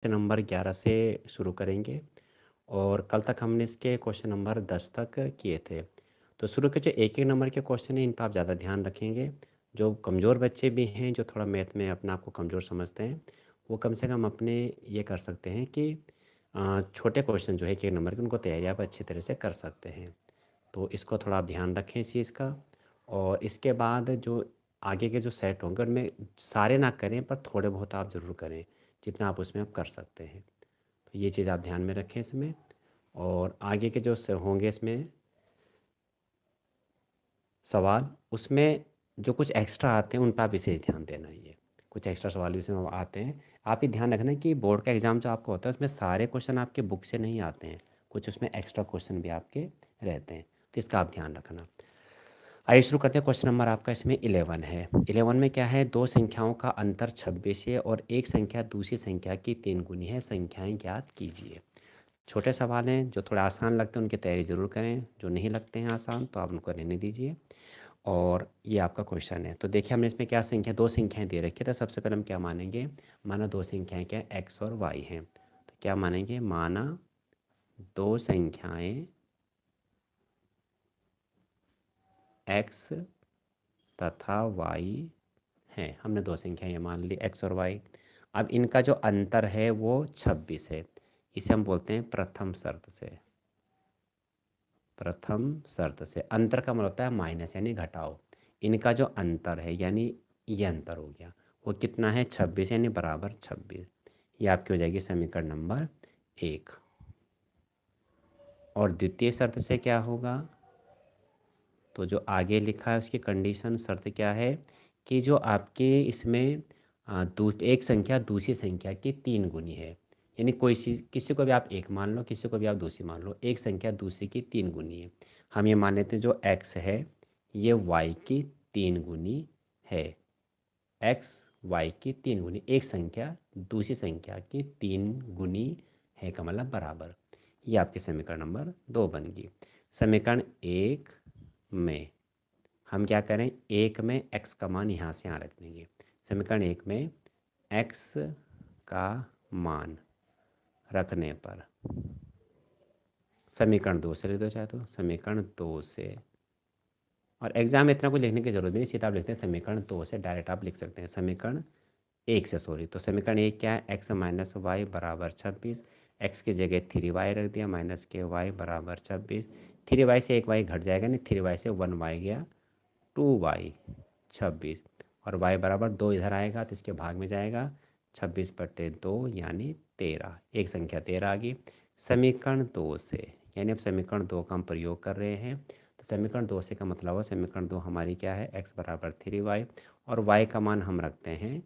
Number 11 से शुरू करेंगे और कल तक हमने इसके क्वेश्चन नंबर 10 तक किए थे। तो शुरू के जो एक-एक नंबर के क्वेश्चन हैं इन पे आप ज़्यादा ध्यान रखेंगे। जो कमज़ोर बच्चे भी हैं, जो थोड़ा मैथ में अपने आप को कमज़ोर समझते हैं, वो कम से कम अपने ये कर सकते हैं कि छोटे क्वेश्चन जो है एक-एक नंबर के उनको तैयारी आप अच्छी तरह से कर सकते हैं। तो इसको थोड़ा आप ध्यान रखें इस चीज़ का। और इसके बाद जो आगे के जो सेट होंगे उनमें सारे ना करें पर थोड़े बहुत आप ज़रूर करें, जितना आप उसमें आप कर सकते हैं। तो ये चीज़ आप ध्यान में रखें इसमें। और आगे के जो होंगे इसमें सवाल, उसमें जो कुछ एक्स्ट्रा आते हैं उन पर आप विशेष ध्यान देना है। ये कुछ एक्स्ट्रा सवाल भी उसमें आते हैं। आप ये ध्यान रखना कि बोर्ड का एग्ज़ाम जो आपका होता है उसमें सारे क्वेश्चन आपके बुक से नहीं आते हैं, कुछ उसमें एक्स्ट्रा क्वेश्चन भी आपके रहते हैं, तो इसका आप ध्यान रखना। आइए शुरू करते हैं। क्वेश्चन नंबर आपका इसमें 11 है। 11 में क्या है, दो संख्याओं का अंतर 26 है और एक संख्या दूसरी संख्या की 3 गुनी है, संख्याएं ज्ञात कीजिए। छोटे सवाल हैं, जो थोड़ा आसान लगते हैं उनकी तैयारी ज़रूर करें, जो नहीं लगते हैं आसान तो आप उनको रहने दीजिए। और ये आपका क्वेश्चन है। तो देखिए हमने इसमें क्या संख्या, दो संख्याएं दे रखी है, तो सबसे पहले हम क्या मानेंगे, माना दो संख्याएं क्या एक्स और वाई हैं, तो क्या मानेंगे, माना दो संख्याएं एक्स तथा वाई हैं। हमने दो संख्याएं ये मान ली एक्स और वाई। अब इनका जो अंतर है वो 26 है। इसे हम बोलते हैं प्रथम शर्त से। प्रथम शर्त से अंतर का मतलब होता है माइनस यानी घटाओ। इनका जो अंतर है यानी ये अंतर हो गया, वो कितना है, 26 यानी बराबर 26। ये आपकी हो जाएगी समीकरण नंबर 1। और द्वितीय शर्त से क्या होगा, तो जो आगे लिखा है उसकी कंडीशन शर्त क्या है कि जो आपके इसमें एक संख्या दूसरी संख्या की 3 गुनी है। यानी कोई किसी को भी आप एक मान लो, किसी को भी आप दूसरी मान लो, एक संख्या दूसरी की 3 गुनी है। हम ये मान लेते हैं जो x है ये y की 3 गुनी है। x y की 3 गुनी, एक संख्या दूसरी संख्या की 3 गुनी है का मतलब बराबर। ये आपके समीकरण नंबर 2 बन गई। समीकरण 1 में हम क्या करें, एक में x का मान यहाँ से यहाँ रख देंगे। समीकरण 1 में x का मान रखने पर समीकरण 2 से लिख दो चाहे तो, समीकरण 2 से। और एग्जाम में इतना कुछ लिखने की जरूरत नहीं, सीधा आप लिखते हैं समीकरण 2 से, डायरेक्ट आप लिख सकते हैं समीकरण 1 से, सॉरी। तो समीकरण 1 क्या है, एक्स माइनस वाई बराबर 26। एक्स की जगह 3y रख दिया, माइनस के वाई बराबर 26। 3y से एक वाई घट जाएगा, नहीं 3y से 1y गया, 2y 26। और y बराबर 2 इधर आएगा तो इसके भाग में जाएगा, 26/2 यानी 13। एक संख्या 13 आ गई समीकरण 2 से। यानी अब समीकरण 2 का हम प्रयोग कर रहे हैं। तो समीकरण 2 से का मतलब है समीकरण 2 हमारी क्या है, x बराबर 3y और y का मान हम रखते हैं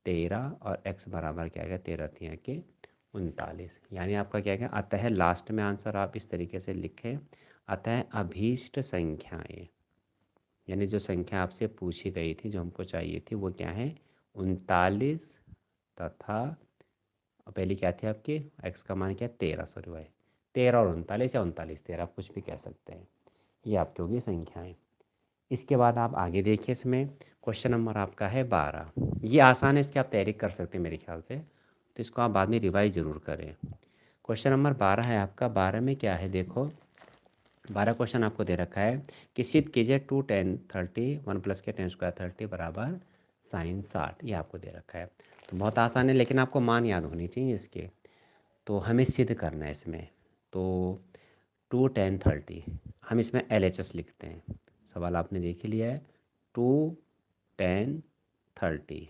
13 और x बराबर क्या है 13 3 के 39। यानी आपका क्या है, अतः लास्ट में आंसर आप इस तरीके से लिखें, अतः अभीष्ट संख्याएं, यानी जो संख्या आपसे पूछी गई थी जो हमको चाहिए थी वो क्या है, 39 तथा पहली क्या थी आपकी, एक्स का मान क्या, 13, सॉरी भाई 13 और 39 या 39 13 आप कुछ भी कह सकते हैं। ये आपकी होगी संख्याएं। इसके बाद आप आगे देखिए, इसमें क्वेश्चन नंबर आपका है 12। ये आसान है, इसकी आप तैयारी कर सकते हैं मेरे ख्याल से, तो इसको आप बाद में रिवाइज ज़रूर करें। क्वेश्चन नंबर 12 है आपका। 12 में क्या है देखो, 12 क्वेश्चन आपको दे रखा है कि सिद्ध कीजिए 2 10 30 1 प्लस के 10 स्क्वायर 30 बराबर साइन 60। ये आपको दे रखा है। तो बहुत आसान है, लेकिन आपको मान याद होनी चाहिए इसके। तो हमें सिद्ध करना है इसमें। तो 2 10 30 हम इसमें LHS लिखते हैं। सवाल आपने देख ही लिया है, 2 10 30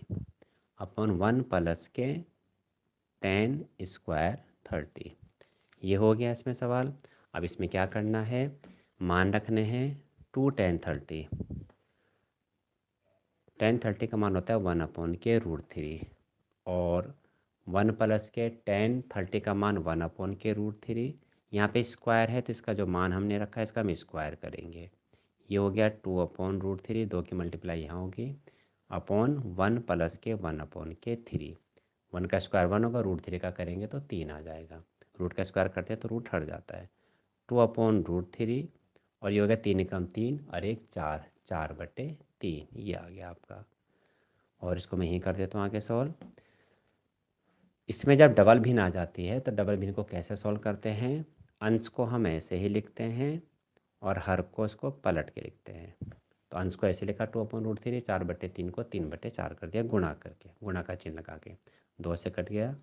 अपन 1 प्लस के 10 स्क्वायर 30। ये हो गया इसमें सवाल। अब इसमें क्या करना है, मान रखने हैं 2 10 30। 10 30 का मान होता है 1/√3 और 1 प्लस के 10 30 का मान 1/√3। यहाँ पे स्क्वायर है तो इसका जो मान हमने रखा है इसका हम स्क्वायर करेंगे। ये हो गया 2/√3, 2 की मल्टीप्लाई यहाँ होगी अपॉन 1 प्लस के 1/3। 1 का स्क्वायर 1 होगा, √3 का करेंगे तो 3 आ जाएगा। रूट का स्क्वायर करते हैं तो रूट हट जाता है। 2/√3 और ये हो गया 3 एकम 3 और 1 4, 4/3 ये आ गया आपका। और इसको मैं यहीं कर देता हूँ आगे सॉल्व। इसमें जब डबल भिन्न आ जाती है तो डबल भिन्न को कैसे सॉल्व करते हैं, अंश को हम ऐसे ही लिखते हैं और हर को इसको पलट के लिखते हैं। तो अंश को ऐसे लिखा 2/√3, 4/3 को 3/4 कर दिया गुणा करके, गुणा का चिन्ह लगा के, 2 से कट गया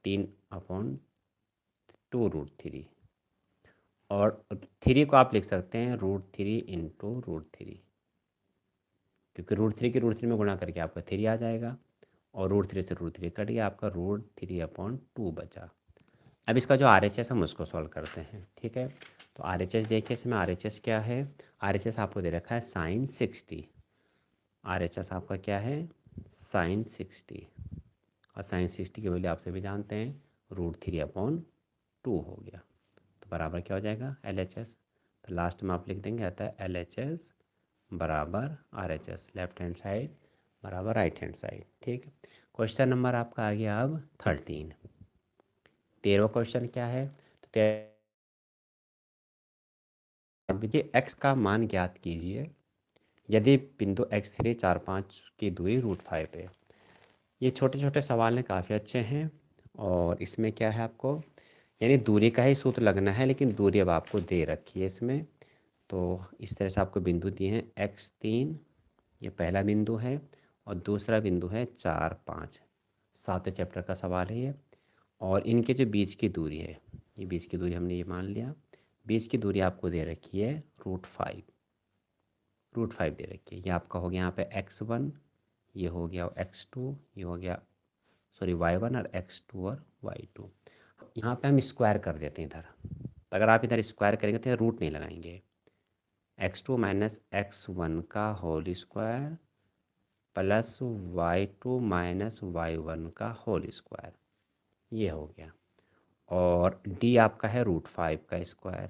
3/2√3 और 3 को आप लिख सकते हैं √3 इंटू √3, क्योंकि √3 की √3 में गुणा करके आपका 3 आ जाएगा और √3 से √3 कट गया, आपका √3/2 बचा। अब इसका जो RHS हम उसको सॉल्व करते हैं। ठीक है, तो RHS देखिए, इसमें RHS क्या है, RHS आपको दे रखा है sin60। RHS आपका क्या है, sin60, और sin60 की वैल्यू आप सभी जानते हैं √3/2 हो गया। तो बराबर क्या हो जाएगा, LHS। तो लास्ट में आप लिख देंगे, आता है LHS बराबर RHS, लेफ्ट हैंड साइड बराबर राइट हैंड साइड। ठीक है, क्वेश्चन नंबर आपका आ गया अब 13। 13वां क्वेश्चन क्या है, तो विधि x का मान ज्ञात कीजिए यदि बिंदु x3 4 5 की दूरी √5 है। ये छोटे छोटे सवाल हैं, काफ़ी अच्छे हैं। और इसमें क्या है, आपको यानी दूरी का ही सूत्र लगना है, लेकिन दूरी अब आपको दे रखी है इसमें। तो इस तरह से आपको बिंदु दिए हैं x3, ये पहला बिंदु है, और दूसरा बिंदु है 4 5, 7वें चैप्टर का सवाल है ये। और इनके जो बीच की दूरी है, ये बीच की दूरी हमने ये मान लिया, बीच की दूरी आपको दे रखी है √5, √5 दे रखी है। ये आपका हो गया यहाँ पे x1, ये हो गया x2, ये हो गया सॉरी y1 और x2 और y2। यहाँ पे हम स्क्वायर कर देते हैं इधर, अगर आप इधर स्क्वायर करेंगे तो रूट नहीं लगाएंगे, x2 माइनस x1 का whole square plus y2 minus y1 का होल स्क्वायर, ये हो गया। और d आपका है √5 का स्क्वायर,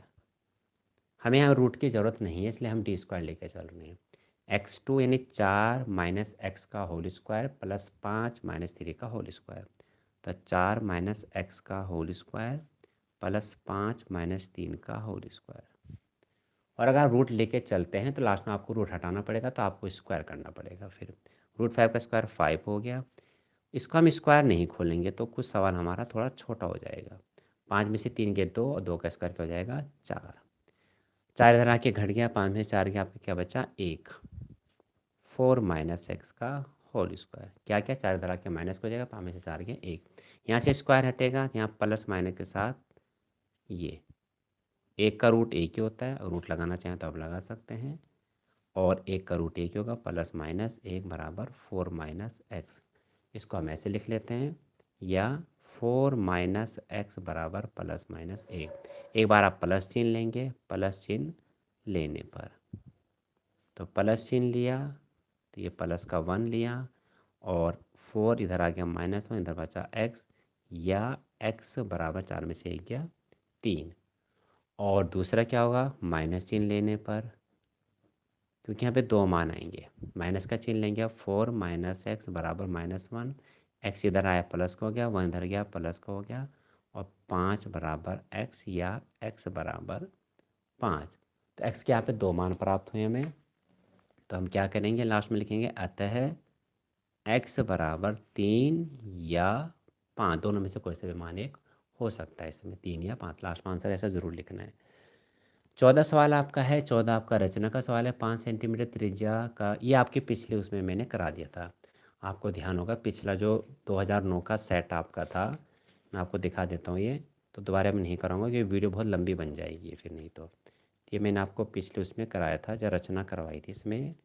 हमें यहाँ रूट की ज़रूरत नहीं है इसलिए हम d स्क्वायर लेके चल रहे हैं। x2 यानी 4 माइनस x का होल स्क्वायर प्लस 5 माइनस 3 का होल स्क्वायर, तो 4 माइनस x का होल स्क्वायर प्लस 5 माइनस 3 का होल स्क्वायर। और अगर रूट लेके चलते हैं तो लास्ट में आपको रूट हटाना पड़ेगा, तो आपको स्क्वायर करना पड़ेगा। फिर √5 का स्क्वायर 5 हो गया। इसको हम स्क्वायर नहीं खोलेंगे तो कुछ सवाल हमारा थोड़ा छोटा हो जाएगा। 5 में से 3 गए 2 और 2 का स्क्वायर क्या हो जाएगा 4, 4 इधर आके घट गया, 5 में से 4 गया, आपका क्या बचा 1, 4 माइनस एक्स का होल स्क्वायर, क्या क्या 4 इधर आके माइनस हो जाएगा, 5 में से 4 गया 1, यहाँ से स्क्वायर हटेगा, यहाँ प्लस माइनस के साथ ये 1 का रूट 1 ही होता है, रूट लगाना चाहें तो आप लगा सकते हैं, और 1 का रूट 1 ही होगा, प्लस माइनस 1 बराबर 4 माइनस एक्स। इसको हम ऐसे लिख लेते हैं, या 4 माइनस एक्स बराबर प्लस माइनस 1। एक बार आप प्लस चिन्ह लेंगे, प्लस चिन्ह लेने पर तो प्लस चिन्ह लिया, तो ये प्लस का 1 लिया, और 4 इधर आ गया -1, इधर बचा x, या x बराबर 4 में से 1 गया 3। और दूसरा क्या होगा, माइनस चिन्ह लेने पर, क्योंकि यहाँ पे 2 मान आएंगे, माइनस का चिन्ह लेंगे, 4 माइनस एक्स बराबर -1, एक्स इधर आया प्लस का हो गया, 1 इधर गया प्लस का हो गया, और 5 बराबर x, या x बराबर 5। तो x के यहाँ पे 2 मान प्राप्त हुए हमें, तो हम क्या करेंगे, लास्ट में लिखेंगे अतः x बराबर 3 या 5, दोनों में से कोई सा भी मान एक हो सकता है, इसमें 3 या 5, लास्ट में आंसर ऐसा ज़रूर लिखना है। 14 सवाल आपका है, 14 आपका रचना का सवाल है। 5 सेंटीमीटर त्रिज्या का, ये आपके पिछले उसमें मैंने करा दिया था, आपको ध्यान होगा, पिछला जो 2009 का सेट आपका था, मैं आपको दिखा देता हूँ ये, तो दोबारा मैं नहीं कराऊंगा क्योंकि वीडियो बहुत लंबी बन जाएगी फिर, नहीं तो ये मैंने आपको पिछले उसमें कराया था जब रचना करवाई थी इसमें,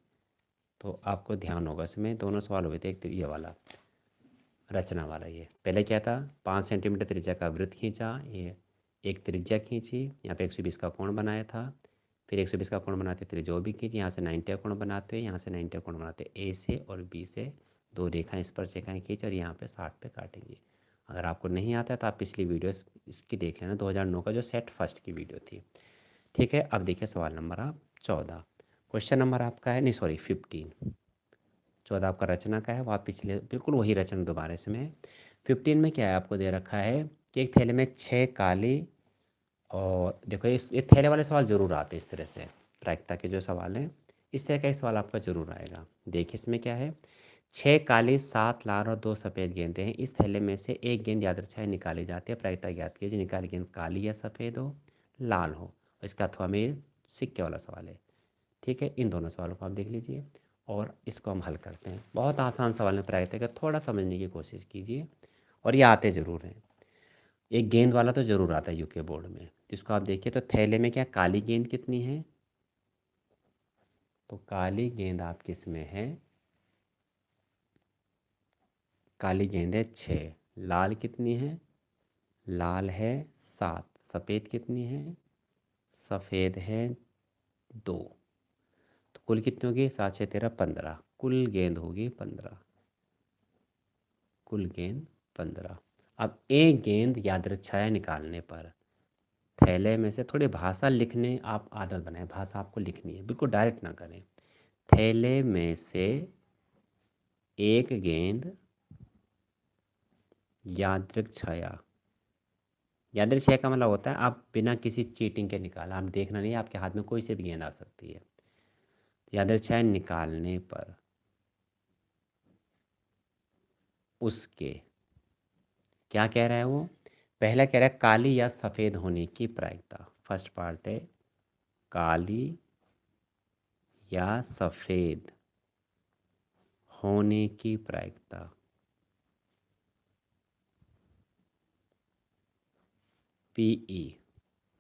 तो आपको ध्यान होगा, इसमें दोनों सवाल हुए थे, एक तो ये वाला रचना वाला, ये पहले क्या था, 5 सेंटीमीटर त्रिज्या का वृत्त खींचा, ये एक त्रिज्या खींची, यहाँ पे 120 का कोण बनाया था, फिर 120 का कोण बनाते त्रिज्या भी खींची, यहाँ से 90 का कोण बनाते हैं, यहाँ से 90 का कोण बनाते, ए से और बी से 2 रेखाएं स्पर्श रेखाएं खींच, और यहाँ पे 60 पे काटेंगे। अगर आपको नहीं आता है तो आप पिछली वीडियो इसकी देख लेना, 2009 का जो सेट फर्स्ट की वीडियो थी। ठीक है, अब देखिए सवाल नंबर आप 14, क्वेश्चन नंबर आपका है, नहीं सॉरी 15, 14 आपका रचना का है, वो आप पिछले बिल्कुल वही रचना दोबारा इसमें। 15 में क्या है, आपको दे रखा है कि एक थैले में 6 काली, और देखो ये थैले वाले सवाल जरूर आते हैं इस तरह से, प्रायिकता के जो सवाल हैं इस तरह का एक सवाल आपका जरूर आएगा। देखिए इसमें क्या है, 6 काली 7 लाल और 2 सफ़ेद गेंदें हैं। इस थैले में से एक गेंद यादृच्छा निकाली जाती है। प्रायिकता ज्ञात कीजिए। निकाली गेंद काली या सफ़ेद हो, लाल हो। इसका अथवा में सिक्के वाला सवाल है। ठीक है, इन दोनों सवालों को आप देख लीजिए और इसको हम हल करते हैं। बहुत आसान सवाल है, प्रायिकता का थोड़ा समझने की कोशिश कीजिए और ये आते ज़रूर हैं। एक गेंद वाला तो ज़रूर आता है यूके बोर्ड में। जिसको आप देखिए तो थैले में क्या काली गेंद कितनी है, तो काली गेंद आपकी इसमें है, काली गेंद है 6। लाल कितनी है, लाल है 7। सफ़ेद कितनी है, सफ़ेद है 2। तो कुल कितनी होगी, 7 6 13 15। कुल गेंद होगी 15। कुल गेंद 15। अब एक गेंद यादृच्छाया निकालने पर थैले में से थोड़ी भाषा लिखने आप आदत बनाएं। भाषा आपको लिखनी है, बिल्कुल डायरेक्ट ना करें। थैले में से एक गेंद यादृच्छाया, यादृच्छाया का मतलब होता है आप बिना किसी चीटिंग के निकाला, आप देखना नहीं, आपके हाथ में कोई से भी गेंद आ सकती है। यादृच्छाया निकालने पर उसके, क्या कह रहा है वो, पहला कह रहा है काली या सफ़ेद होने की प्रायिकता। फर्स्ट पार्ट है काली या सफ़ेद होने की प्रायिकता। पीई,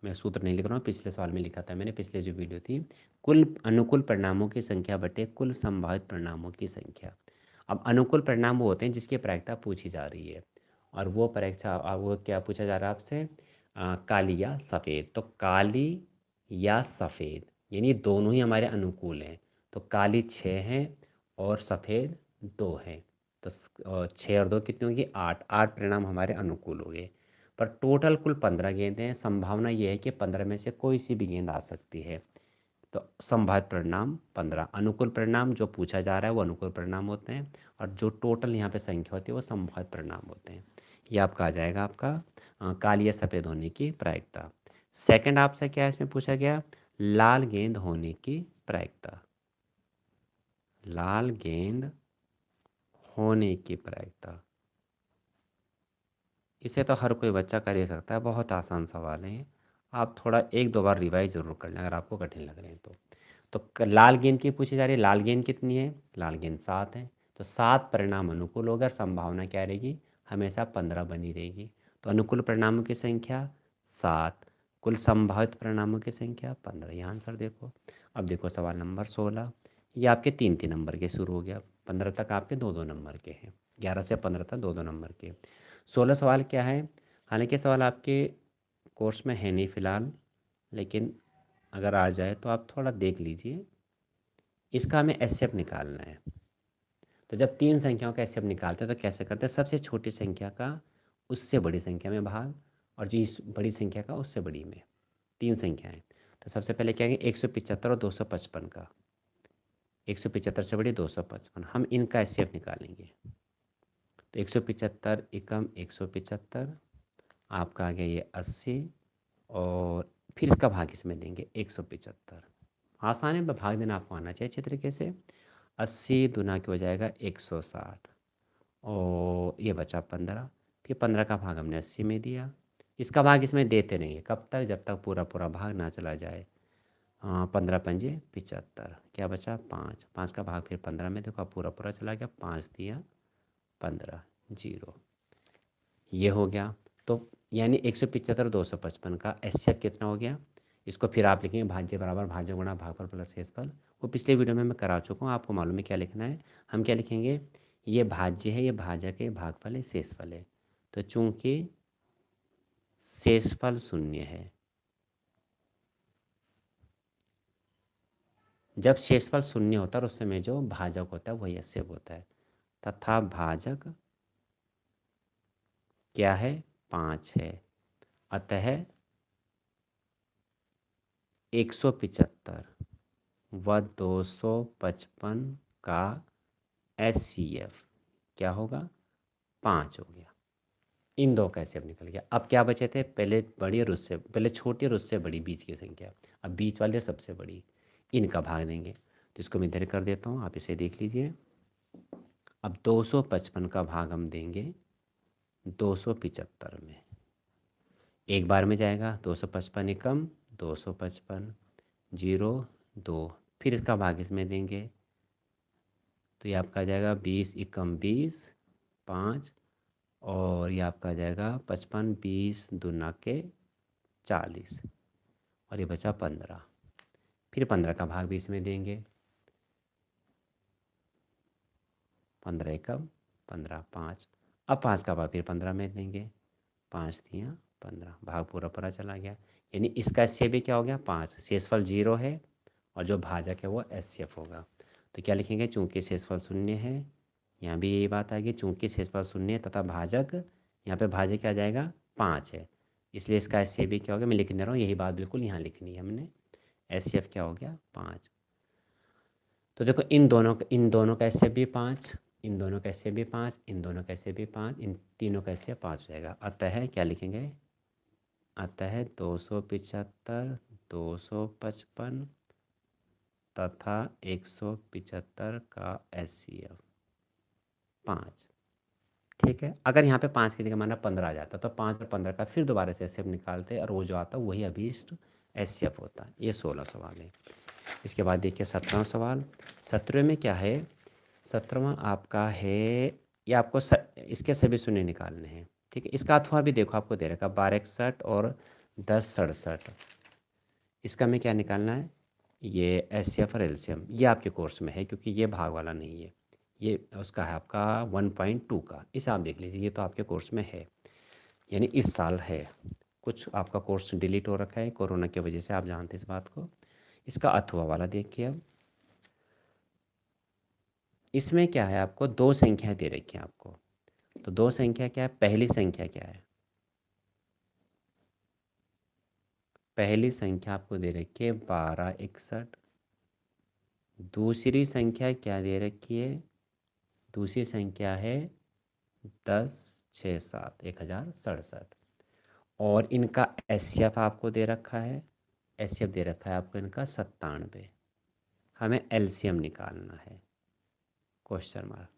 मैं सूत्र नहीं लिख रहा हूँ, पिछले सवाल में लिखा था मैंने, पिछले जो वीडियो थी। कुल अनुकूल परिणामों की संख्या बटे कुल संभावित परिणामों की संख्या। अब अनुकूल परिणाम वो होते हैं जिसकी प्रायिकता पूछी जा रही है, और वो परीक्षा वो क्या पूछा जा रहा है आपसे, काली या सफ़ेद। तो काली या सफ़ेद यानी दोनों ही हमारे अनुकूल हैं। तो काली 6 हैं और सफ़ेद 2 हैं। तो 6 और 2 कितनी होगी, 8। 8 परिणाम हमारे अनुकूल हो गए। पर टोटल कुल 15 गेंदें हैं। संभावना ये है कि 15 में से कोई सी भी गेंद आ सकती है। तो संभावित परिणाम 15। अनुकूल परिणाम जो पूछा जा रहा है वो अनुकूल परिणाम होते हैं, और जो टोटल यहाँ पे संख्या होती है वो संभावित परिणाम होते हैं। ये आपका आ जाएगा आपका काली या सफ़ेद होने की प्रायिकता। सेकंड आपसे क्या इसमें पूछा गया, लाल गेंद होने की प्रायिकता। लाल गेंद होने की प्रायिकता, इसे तो हर कोई बच्चा कर ही सकता है, बहुत आसान सवाल है। आप थोड़ा एक दो बार रिवाइज ज़रूर कर लें अगर आपको कठिन लग रहे हैं तो। लाल गेंद की पूछी जा रही है, लाल गेंद कितनी है, लाल गेंद 7 है। तो 7 परिणाम अनुकूल होगा, संभावना क्या रहेगी, हमेशा 15 बनी रहेगी। तो अनुकूल परिणामों की संख्या 7, कुल संभावित परिणामों की संख्या 15। यहाँ आंसर देखो। अब देखो सवाल नंबर 16, ये आपके 3-3 नंबर के शुरू हो गया। 15 तक आपके 2-2 नंबर के हैं, 11 से 15 तक 2-2 नंबर के। 16 सवाल क्या है, हालांकि सवाल आपके कोर्स में है नहीं फ़िलहाल, लेकिन अगर आ जाए तो आप थोड़ा देख लीजिए। इसका हमें एचसीएफ निकालना है। तो जब 3 संख्याओं का एचसीएफ निकालते हैं तो कैसे करते हैं, सबसे छोटी संख्या का उससे बड़ी संख्या में भाग, और जो इस बड़ी संख्या का उससे बड़ी में। 3 संख्याएं, तो सबसे पहले क्या है, 175 और 255 का। 175 से बड़ी 255, हम इनका एचसीएफ निकालेंगे। तो 175 एकम 175, आपका आ गया ये 80, और फिर इसका भाग इसमें देंगे 175। आसान है, भाग देना आपको आना चाहिए अच्छे तरीके से। 80 दूना की हो जाएगा 160, और ये बचा 15। फिर 15 का भाग हमने 80 में दिया। इसका भाग इसमें देते रहेंगे कब तक, जब तक पूरा पूरा भाग ना चला जाए। 15 पंजे 75, क्या बचा 5। 5 का भाग फिर 15 में, देखो पूरा पूरा चला गया, 5 दिया 15, 0। ये हो गया। तो यानी 175 255 का एचसीएफ कितना हो गया। इसको फिर आप लिखेंगे भाज्य बराबर भाज्य गुणा भागफल प्लस शेषफल। वो पिछले वीडियो में मैं करा चुका हूँ, आपको मालूम है क्या लिखना है। हम क्या लिखेंगे, ये भाज्य है, ये भाजक है, भागफल है, शेषफल है। तो चूंकि शेषफल 0 है, जब शेषफल 0 होता है उस समय जो भाजक होता है वही एचसीएफ होता है, तथा भाजक क्या है, 5 है। अतः 175 व 255 का एचसीएफ क्या होगा, 5 हो गया। इन दो का एचसीएफ निकल गया। अब क्या बचे थे, पहले बड़ी और उससे पहले छोटी और उससे बड़ी बीच की संख्या, अब बीच वाली और सबसे बड़ी, इनका भाग देंगे। तो इसको मैं इधर कर देता हूँ, आप इसे देख लीजिए। अब 255 का भाग हम देंगे 275 में। एक बार में जाएगा, 255 एकम 255, 0 2, फिर इसका भाग इसमें देंगे तो ये आपका आ जाएगा 20 एकम 20, 5, और ये आपका आ जाएगा 55, 20 दूना के 40, और ये बचा 15। फिर 15 का भाग भी इसमें देंगे, 15 एकम 15, 5, अब 5 का भाग फिर 15 में देंगे, 5 दिया 15, भाग पूरा पूरा चला गया। यानी इसका एस भी क्या हो गया 5, शेषफल 0 है और जो भाजक है वो एस होगा। तो क्या लिखेंगे, चूंकि शेषफल 0 है, यहाँ भी यही बात आएगी, चूंकि शेषफल 0 है तथा भाजक, यहाँ पे भाजक क्या आ जाएगा 5 है, इसलिए इसका एस भी क्या हो गया, मैं लिख दे रहा हूँ, यही बात बिल्कुल यहाँ लिखनी है हमने, एस क्या हो गया 5। तो देखो इन दोनों का एस भी 5, इन दोनों का एस भी 5, इन दोनों का एस भी 5, इन तीनों का एस 5 हो जाएगा। अतः क्या लिखेंगे, अतः 275, 255 तथा 175 का HCF 5। ठीक है, अगर यहाँ पे 5 की जगह माना 15 आ जाता तो 5 और 15 का फिर दोबारा से HCF निकालते और वो जो आता वही अभीष्ट HCF होता। ये 16 सवाल है। इसके बाद देखिए 17वां सवाल। 17वें में क्या है, 17वां आपका है, ये आपको इसके सभी शून्य निकालने हैं। ठीक है, इसका अथवा भी देखो आपको दे रखा 1261 और 1067। इसका में क्या निकालना है, ये HCF और LCM, ये आपके कोर्स में है क्योंकि ये भाग वाला नहीं है, ये उसका है आपका 1.2 का, इसे आप देख लीजिए, ये तो आपके कोर्स में है, यानी इस साल है। कुछ आपका कोर्स डिलीट हो रखा है कोरोना की वजह से, आप जानते हैं इस बात को। इसका अथवा वाला देखिए, अब इसमें क्या है, आपको दो संख्या दे रखी है आपको, तो दो संख्या क्या है, पहली संख्या क्या है, पहली संख्या आपको दे रखी है 1261, दूसरी संख्या क्या दे रखी है, दूसरी संख्या है 1067 1067, और इनका HCF आपको दे रखा है, HCF दे रखा है आपको इनका 97। हमें LCM निकालना है, क्वेश्चन मार्क।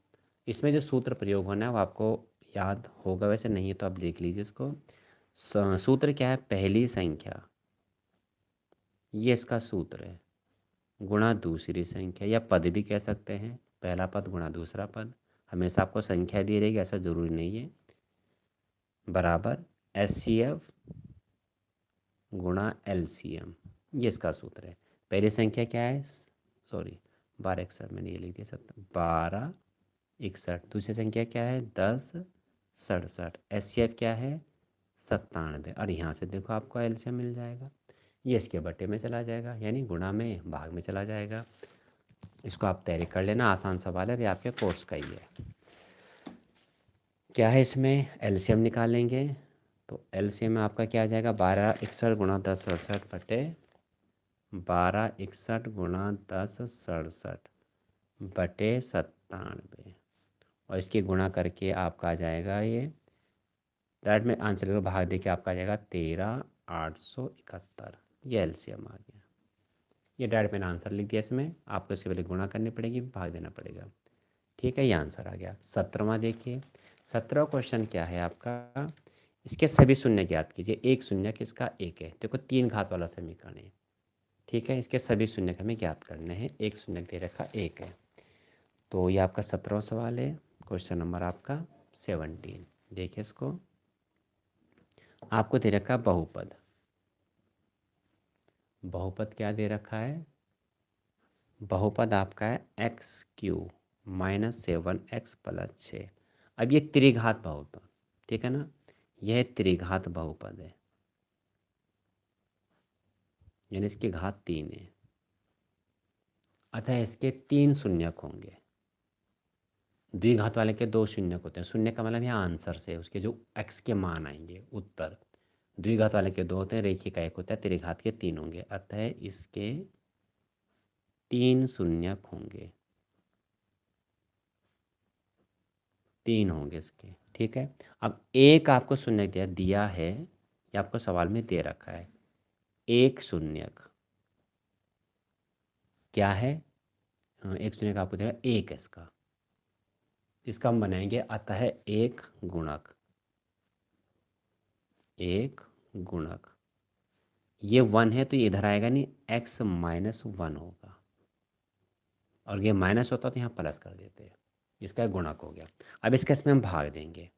इसमें जो सूत्र प्रयोग होना है वो आपको याद होगा, वैसे नहीं है तो आप देख लीजिए इसको। सूत्र क्या है, पहली संख्या, ये इसका सूत्र है, गुणा दूसरी संख्या, या पद भी कह सकते हैं, पहला पद गुणा दूसरा पद, हमेशा आपको संख्या दी रहेगी ऐसा ज़रूरी नहीं है, बराबर HCF गुणा LCM, ये इसका सूत्र है। पहली संख्या क्या है, सॉरी 1261, मैंने ये लिख दिया 1261, दूसरी संख्या क्या है 1067, HCF क्या है 97, और यहाँ से देखो आपको LCM मिल जाएगा, ये इसके बटे में चला जाएगा, यानी गुणा में भाग में चला जाएगा। इसको आप तैयारी कर लेना, आसान सवाल है, ये आपके कोर्स का ही है। क्या है इसमें, LCM निकालेंगे, तो LCM में आपका क्या आ जाएगा, 1261 गुणा 1067 बटे 1261 गुणा 1067 बटे 97, और इसकी गुणा करके आपका आ जाएगा, ये डायरेक्ट में आंसर को भाग दे के आपका आ जाएगा 13871, ये LCM आ गया। ये डायरेक्ट मैंने आंसर लिख दिया, इसमें आपको इसके पहले गुणा करनी पड़ेगी, भाग देना पड़ेगा। ठीक है, ये आंसर आ गया। 17वां देखिए, 17वां क्वेश्चन क्या है आपका, इसके सभी शून्य ज्ञात कीजिए, एक शून्य किसका एक है, देखो 3 घात वाला समीकरण है। ठीक है, इसके सभी शून्य हमें ज्ञात करने हैं, एक शून्य दे रखा एक है। तो ये आपका 17वां सवाल है, क्वेश्चन नंबर आपका 17। देखिए इसको, आपको दे रखा बहुपद, बहुपद क्या दे रखा है, बहुपद आपका है x³ -7x + 6। अब ये त्रिघात बहुपद, ठीक है ना, यह त्रिघात बहुपद है, यानी इसकी घात 3 है, अतः इसके 3 शून्यक होंगे। द्विघात वाले के 2 शून्यक होते हैं, शून्य का मतलब यहाँ आंसर से उसके जो x के मान आएंगे उत्तर, द्विघात वाले के 2 होते हैं, रेखी का 1 होता है, त्रिघात के 3 होंगे, अतः इसके 3 शून्यक होंगे, 3 होंगे इसके। ठीक है, अब एक आपको शून्यक दिया है, ये आपको सवाल में दे रखा है, एक शून्यक क्या है, एक शून्यक आपको दे रहा है एक है इसका, इसका हम बनाएंगे अतः एक गुणक, एक गुणक। ये 1 है तो ये इधर आएगा नहीं, x-1 होगा, और ये माइनस होता तो यहाँ प्लस कर देते हैं। इसका गुणक हो गया। अब इसका इसमें हम भाग देंगे,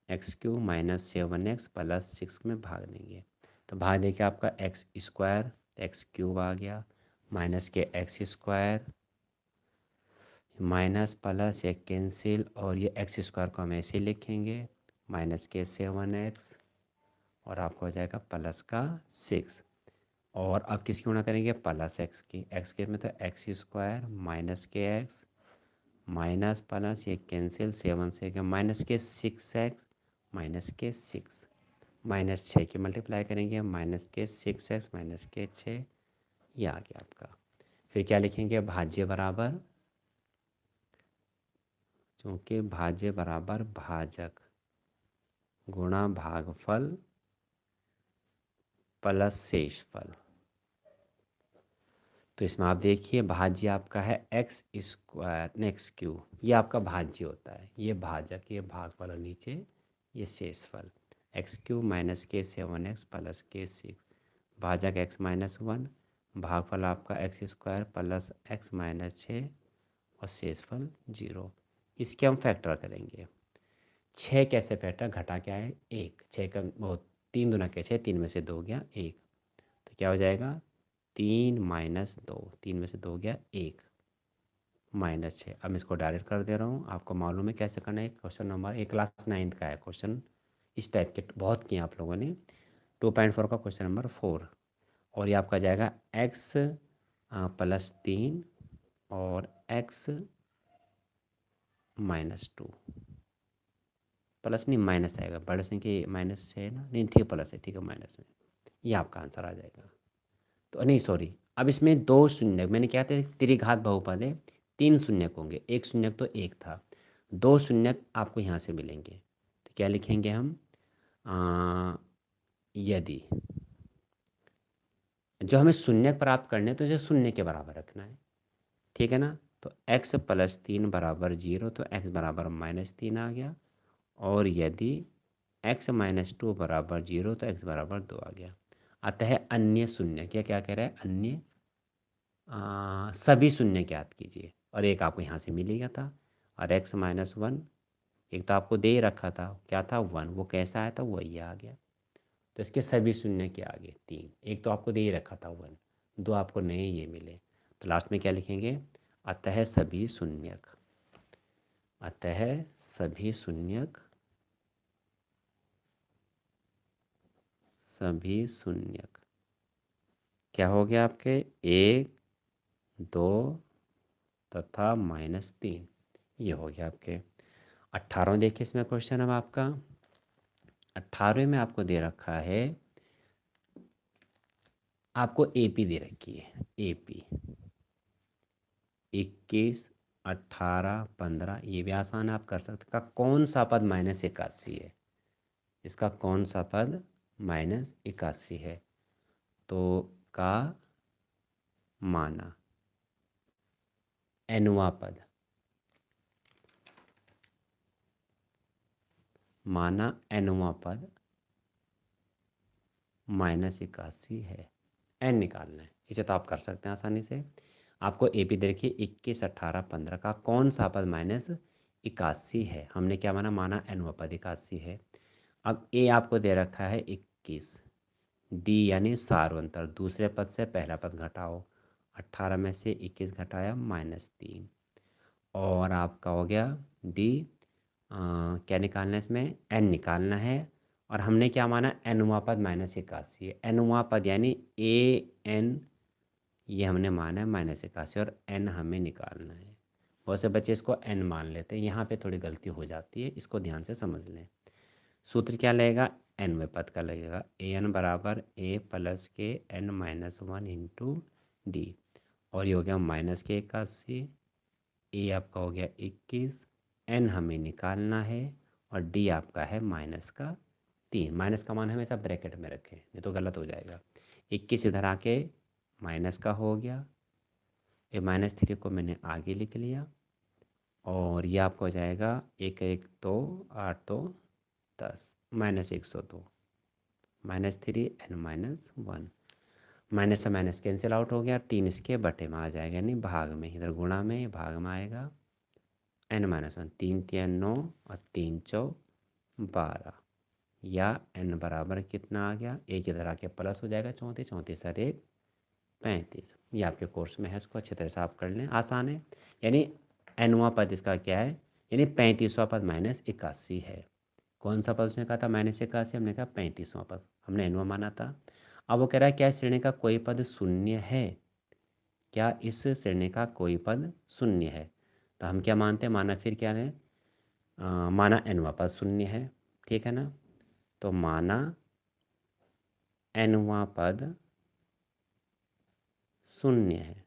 x³ - 7x + 6 में भाग देंगे, तो भाग देके आपका x², x³ आ गया, माइनस के x² माइनस प्लस ये कैंसिल, और ये x² को हम ऐसे लिखेंगे, माइनस के 7x, और आपको हो जाएगा प्लस का 6। और अब किसकी गुणा करेंगे, प्लस एक्स की, एक्स के में तो x² माइनस के x माइनस प्लस ये कैंसिल, 7 से क्या माइनस के 6x माइनस के 6, माइनस 6 की मल्टीप्लाई करेंगे, माइनस के 6x माइनस के 6, ये आ गया आपका। फिर क्या लिखेंगे, भाज्य बराबर, क्योंकि भाज्य बराबर भाजक गुणा भागफल प्लस शेषफल। तो इसमें आप देखिए भाज्य आपका है x² x³ ये आपका भाज्य होता है, ये भाजक, ये भागफल, और नीचे ये शेषफल, x³ माइनस के 7x प्लस के 6, भाजक x-1, भागफल आपका x² प्लस x माइनस 6, और शेषफल 0। इसके हम फैक्टर करेंगे। 6 कैसे फैक्टर, घटा क्या है 1, 6 का बहुत 3 दूना के 6, 3 में से 2 गया 1, तो क्या हो जाएगा 3 माइनस 2, 3 में से 2 गया 1, माइनस 6। अब इसको डायरेक्ट कर दे रहा हूँ, आपको मालूम है कैसे करना है। क्वेश्चन नंबर एक क्लास 9th का है क्वेश्चन, इस टाइप के बहुत किए आप लोगों ने। 2.4 का क्वेश्चन नंबर 4, और ये आपका जाएगा x प्लस 3 और x माइनस 2, प्लस नहीं माइनस आएगा, बड़े से कि माइनस है ना, नहीं ठीक प्लस है, ठीक है माइनस में, ये आपका आंसर आ जाएगा। तो नहीं सॉरी, अब इसमें 2 शून्यक, मैंने क्या था त्रिघात बहुपद है, 3 शून्यक होंगे, एक शून्यक तो एक था, 2 शून्यक आपको यहाँ से मिलेंगे। तो क्या लिखेंगे हम, यदि जो हमें शून्यक प्राप्त करने तो इसे शून्य के बराबर रखना है, ठीक है ना। तो x प्लस 3 बराबर 0, तो x बराबर -3 आ गया, और यदि x माइनस 2 बराबर 0, तो x बराबर 2 आ गया। अतः अन्य शून्य, क्या क्या कह रहा है, अन्य सभी शून्य ज्ञात कीजिए, और एक आपको यहाँ से मिलेगा था, और x-1 एक तो आपको दे ही रखा था, क्या था 1, वो कैसा आया था वही आ गया। तो इसके सभी शून्य के आगे 3, एक तो आपको दे ही रखा था 1, 2 आपको नए ये मिले, तो लास्ट में क्या लिखेंगे, अतः सभी शून्यक, अतः सभी शून्यक, सभी शून्यक क्या हो गया आपके 1 2 तथा -3, ये हो गया आपके। 18 देखिए इसमें क्वेश्चन अब आपका 18 में आपको दे रखा है, आपको एपी दे रखी है, एपी 21 18 15, ये भी आसान आप कर सकते का कौन सा पद -81 है, इसका कौन सा पद -81 है, तो का माना एनवा पद, माना एनवा पद -81 है, एन निकालना है, इसे तो आप कर सकते हैं आसानी से। आपको एपी दे रखिए 21 18 15 का कौन सा पद -81 है, हमने क्या माना, माना एनवा पद 81 है। अब ए आपको दे रखा है 21, डी यानी सार्वंतर, दूसरे पद से पहला पद घटाओ, 18 में से 21 घटाया -3, और आपका हो गया डी, क्या निकालना है इसमें, एन निकालना है, और हमने क्या माना एनुमा पद -81 है, एनुमा पद यानी ए एन, ये हमने माना है -81, और एन हमें निकालना है। बहुत से बच्चे इसको एन मान लेते हैं, यहाँ पे थोड़ी गलती हो जाती है, इसको ध्यान से समझ लें। सूत्र क्या लगेगा, एनवें पद का लगेगा, ए एन बराबर ए प्लस के n-1 इंटू डी, और ये हो गया -81, ए आपका हो गया 21, एन हमें निकालना है, और डी आपका है -3, माइनस का मान हमेशा ब्रैकेट में रखें नहीं तो गलत हो जाएगा। 21 इधर आके माइनस का हो गया, ये -3 को मैंने आगे लिख लिया, और ये आपका हो जाएगा 1 1 2 8 2 10 -102 -3 n-1 माइनस से माइनस कैंसिल आउट हो गया, 3 इसके बटे में आ जाएगा यानी भाग में, इधर गुणा में भाग में आएगा n-1 3 3 9 और 3 4 12 या n बराबर कितना आ गया, एक इधर आके प्लस हो जाएगा 34 34 और 1 35। ये आपके कोर्स में है, इसको अच्छी तरह से आप कर लें, आसान है। यानी nवां पद इसका क्या है, यानी 35वां पद -81 है। कौन सा पद उसने कहा था -81, हमने कहा 35वां पद, हमने nवां माना था। अब वो कह रहा है क्या इस श्रेणी का कोई पद शून्य है, क्या इस श्रेणी का कोई पद शून्य है। तो हम क्या मानते हैं, माना फिर क्या है, माना nवां पद शून्य है, ठीक है ना। तो माना nवां पद शून्य है,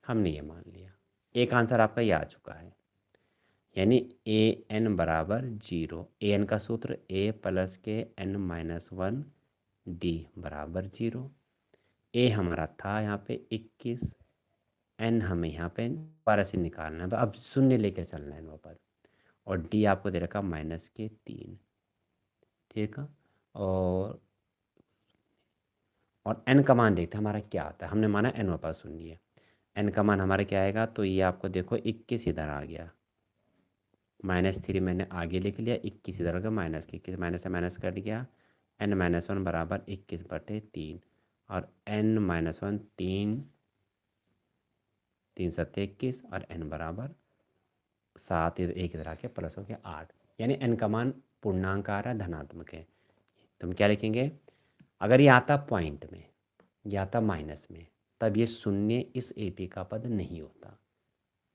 हमने ये मान लिया। एक आंसर आपका ये आ चुका है, यानी ए एन बराबर 0। ए एन का सूत्र ए प्लस के n-1 डी बराबर 0। ए हमारा था यहाँ पे 21, एन हमें यहाँ पे 12 से निकालना है, अब शून्य लेकर चलना है वहाँ पर, और डी आपको दे रखा -3, ठीक है। और एन का मान देखते हैं हमारा क्या आता है, हमने माना एन वापस शून्य है, एन का मान हमारा क्या आएगा, तो ये आपको देखो 21 इधर आ गया, -3 मैंने आगे लिख लिया, 21 इधर आ गया, -21 माइनस से माइनस कट गया, n-1 बराबर 21/3 और n-1 3 3 7 21 और n बराबर 7 एक इधर आके प्लस हो गया 8, यानी n का मान पूर्णांक आ रहा है, धनात्मक है। तो हम क्या लिखेंगे, अगर ये आता पॉइंट में या आता माइनस में, तब ये शून्य इस AP का पद नहीं होता।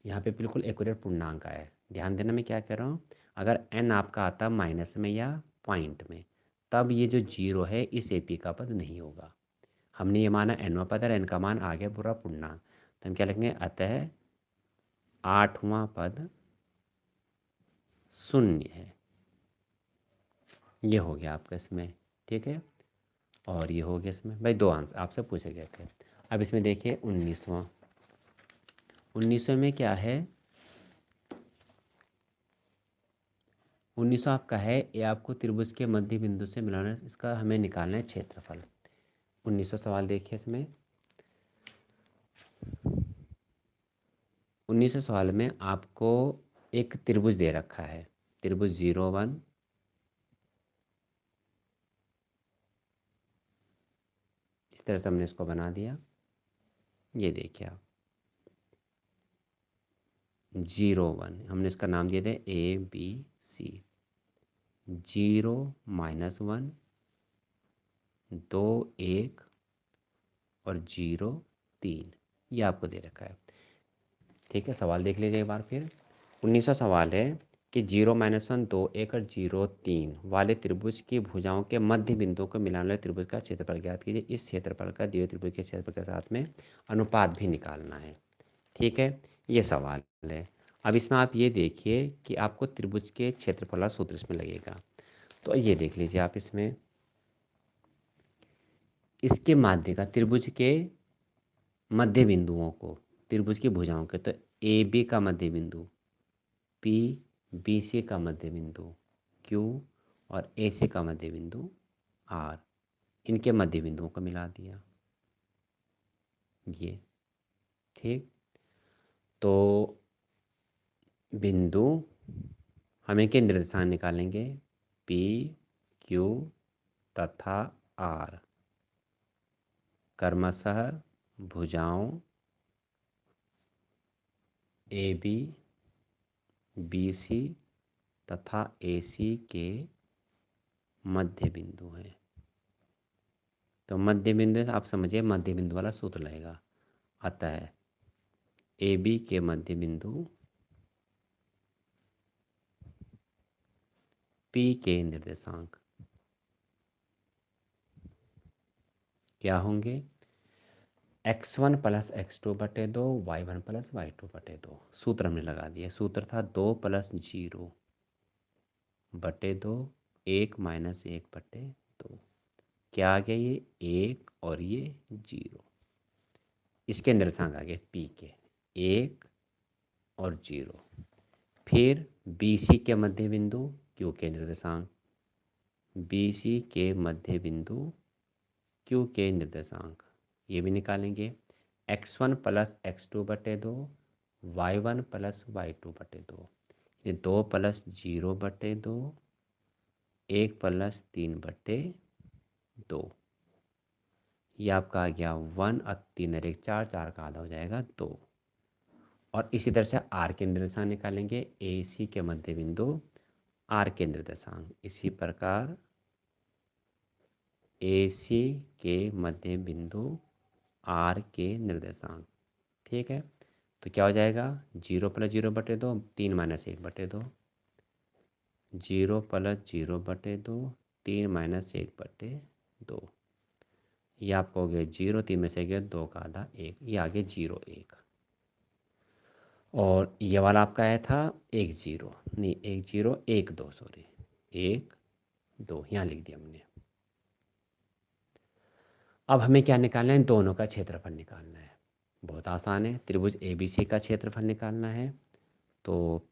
यहाँ पे बिल्कुल एक्यूरेट पूर्णांक आया है, ध्यान देना मैं क्या कह रहा हूँ। अगर n आपका आता माइनस में या पॉइंट में, तब ये जो 0 है इस AP का पद नहीं होगा। हमने ये माना nवां पद और n का मान आ गया पूरा पूर्णांक, तो हम क्या लिखेंगे, अतः 8वां पद शून्य है। ये हो गया आपका इसमें, ठीक है। और ये हो गया इसमें, भाई 2 आंसर आपसे पूछे गए थे। अब इसमें देखिए 19वां में क्या है, 1900 आपका है, ये आपको त्रिभुज के मध्य बिंदु से मिलाना, इसका हमें निकालना है क्षेत्रफल। 1900 सवाल देखिए इसमें, 1900 सवाल में आपको एक त्रिभुज दे रखा है, त्रिभुज 01, इस तरह से हमने इसको बना दिया। ये देखिए आप 01, हमने इसका नाम दिया था ABC, 0 -1 2 1 और 0 3, ये आपको दे रखा है, ठीक है। सवाल देख लीजिए एक बार फिर। 1900 सवाल है कि 0 -1 2 1 और 0 3 वाले त्रिभुज की भुजाओं के मध्य बिंदु को मिलाने वाले त्रिभुज का क्षेत्रफल ज्ञात कीजिए। इस क्षेत्रफल का दिए त्रिभुज के क्षेत्रफल के साथ में अनुपात भी निकालना है, ठीक है। ये सवाल है। अब इसमें आप ये देखिए कि आपको त्रिभुज के क्षेत्रफल का सूत्र इसमें लगेगा, तो ये देख लीजिए आप इसमें, इसके माध्य का त्रिभुज के मध्य बिंदुओं को, त्रिभुज की भुजाओं के, तो AB का मध्य बिंदु P, BC का मध्य बिंदु Q और AC का मध्य बिंदु R, इनके मध्य बिंदुओं को मिला दिया, ये ठीक। तो बिंदु हम इनके निर्देशांक निकालेंगे, P, Q तथा R क्रमशः भुजाओं AB, BC तथा AC के मध्य बिंदु हैं। तो मध्य बिंदु आप समझिए, मध्य बिंदु वाला सूत्र लगेगा, अतः AB के मध्य बिंदु P के निर्देशांक क्या होंगे, x1 + x2/2 y1 + y2/2। सूत्र हमने लगा दिया, सूत्र था 2 + 0/2 1 - 1/2, क्या आ गया, ये 1 और ये 0, इसके निर्देशांक आ गए P के 1 और 0। फिर बी सी के मध्य बिंदु क्यू के निर्देशांक, बी सी के मध्य बिंदु क्यू के निर्देशांक ये भी निकालेंगे। x1 प्लस x2 बटे 2, y1 प्लस y2 बटे 2, ये 2 प्लस 0 बटे 2, 1 प्लस 3 बटे 2, ये आपका आ गया 1 और 3 और 1 4, 4 का आधा हो जाएगा 2। और इसी तरह से आर के निर्देशांक निकालेंगे, ए सी के मध्य बिंदु आर के निर्देशांक, इसी प्रकार ए सी के मध्य बिंदु आर के निर्देशांक। ठीक है, तो क्या हो जाएगा 0 प्लस 0 बटे 2, 3 माइनस 1 बटे 2, 0 प्लस 0 बटे 2, 3 माइनस 1 बटे 2, ये आपको हो गया 0, 3 में से गया 2 का आधा 1, ये आगे 0 1। और ये वाला आपका आया था 1 0, नहीं 1 0 1 2, सॉरी 1 2 यहाँ लिख दिया हमने। अब हमें क्या निकालना है, दोनों का क्षेत्रफल निकालना है। बहुत आसान है, त्रिभुज ए बी सी का क्षेत्रफल निकालना है। तो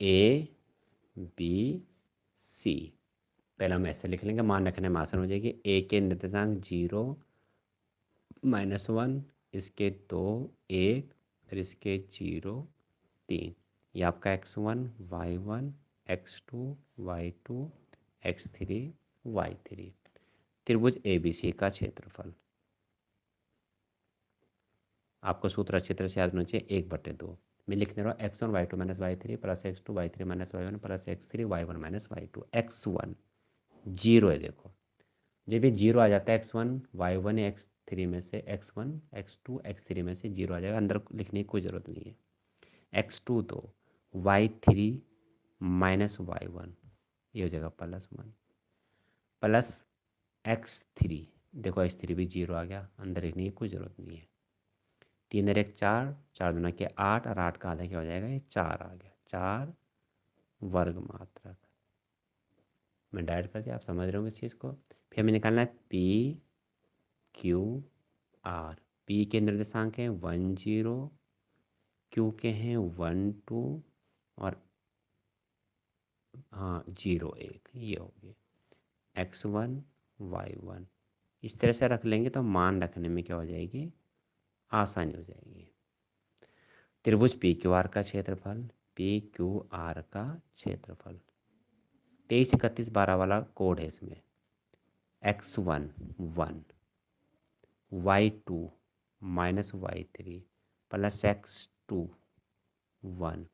ए बी सी पहले हम ऐसे लिख लेंगे, मान रखने में आसान हो जाएगी। ए के निर्देशांक 0 -1, इसके 2 1 और इसके 0 3, ये आपका x1 y1 x2 y2 x3 y3 त्रिभुज ABC का क्षेत्रफल। आपको सूत्र अच्छी तरह से याद होना चाहिए, 1/2 मैं लिखने रहा हूँ x1 y2 minus y3 plus x2 y3 minus y1 plus x3 y1 minus y2। x1 0 है, देखो जब भी 0 आ जाता है x1 y1 x3 में से x1 x2 x3 में से 0 आ जाएगा, अंदर लिखने की कोई ज़रूरत नहीं है। x2 तो y3 माइनस y1, ये हो जाएगा +1 प्लस x3, देखो x3 भी 0 आ गया, अंदर लिखने की कोई ज़रूरत नहीं है। 3 और 1 4, 4 दूना के 8 और 8 का आधा क्या हो जाएगा, ये 4 आ गया, 4 वर्ग मात्रक। मैं डायरेक्ट कर दिया, आप समझ रहे होंगे इस चीज़ को। फिर हमें निकालना है पी क्यू आर। पी के निर्देशांक हैं 1 0, क्यू के हैं 1 2 और हाँ 0 1, ये हो गया x1 y1। इस तरह से रख लेंगे तो मान रखने में क्या हो जाएगी, आसानी हो जाएगी। त्रिभुज पी क्यू आर का क्षेत्रफल, पी क्यू आर का क्षेत्रफल 23 31 12 वाला कोड है इसमें। x1 1, y2 minus y3 plus x2 1,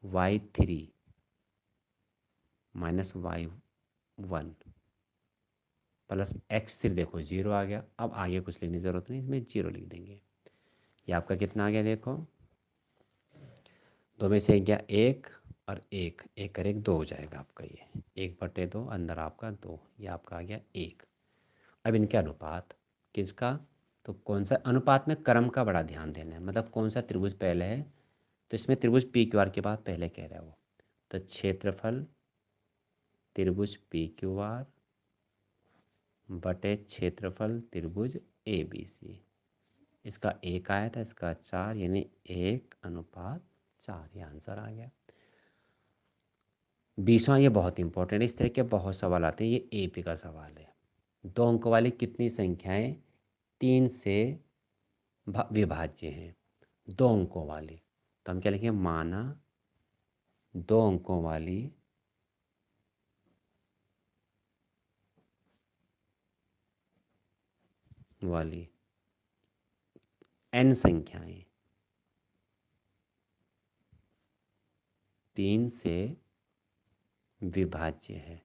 y3 minus y1 plus x3, देखो 0 आ गया। अब आगे कुछ लिखने की ज़रूरत नहीं, इसमें 0 लिख देंगे। ये आपका कितना आ गया, देखो 2 में से 1 गया 1 और 1 1 और 1 2 हो जाएगा आपका, ये 1/2 अंदर आपका 2, ये आपका आ गया 1। अब इनके अनुपात किसका, तो कौन सा अनुपात में क्रम का बड़ा ध्यान देना है, मतलब कौन सा त्रिभुज पहले है। तो इसमें त्रिभुज पी क्यू आर के बाद पहले कह रहा है वो, तो क्षेत्रफल त्रिभुज पी क्यू आर बटे क्षेत्रफल त्रिभुज ए बी सी। इसका 1 आया था, इसका 4, यानी 1:4, ये आंसर आ गया। 20वां ये बहुत इंपॉर्टेंट है, इस तरह के बहुत सवाल आते हैं, ये एपी का सवाल है। 2 अंकों वाली कितनी संख्याएं 3 से विभाज्य हैं, 2 अंकों वाली। तो हम क्या लिखेंगे, माना 2 अंकों वाली n संख्याएं 3 से विभाज्य है।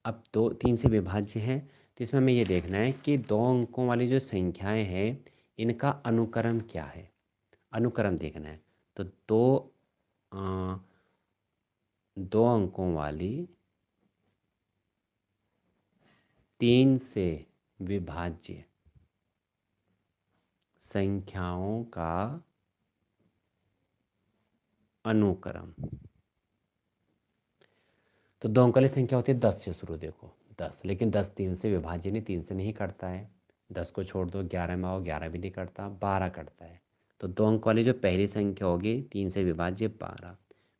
अब 3 से विभाज्य है, तो इसमें हमें ये देखना है कि 2 अंकों वाली जो संख्याएं हैं इनका अनुक्रम क्या है, अनुक्रम देखना है। तो 2 अंकों वाली 3 से विभाज्य संख्याओं का अनुक्रम। तो 2 अंकों वाली संख्या होती है 10 से शुरू, देखो 10, लेकिन 10 3 से विभाज्य नहीं, 3 से नहीं कटता है। 10 को छोड़ दो, 11 में आओ, 11 भी नहीं कटता, 12 कटता है। तो 2 अंक वाली जो पहली संख्या होगी 3 से विभाज्य 12,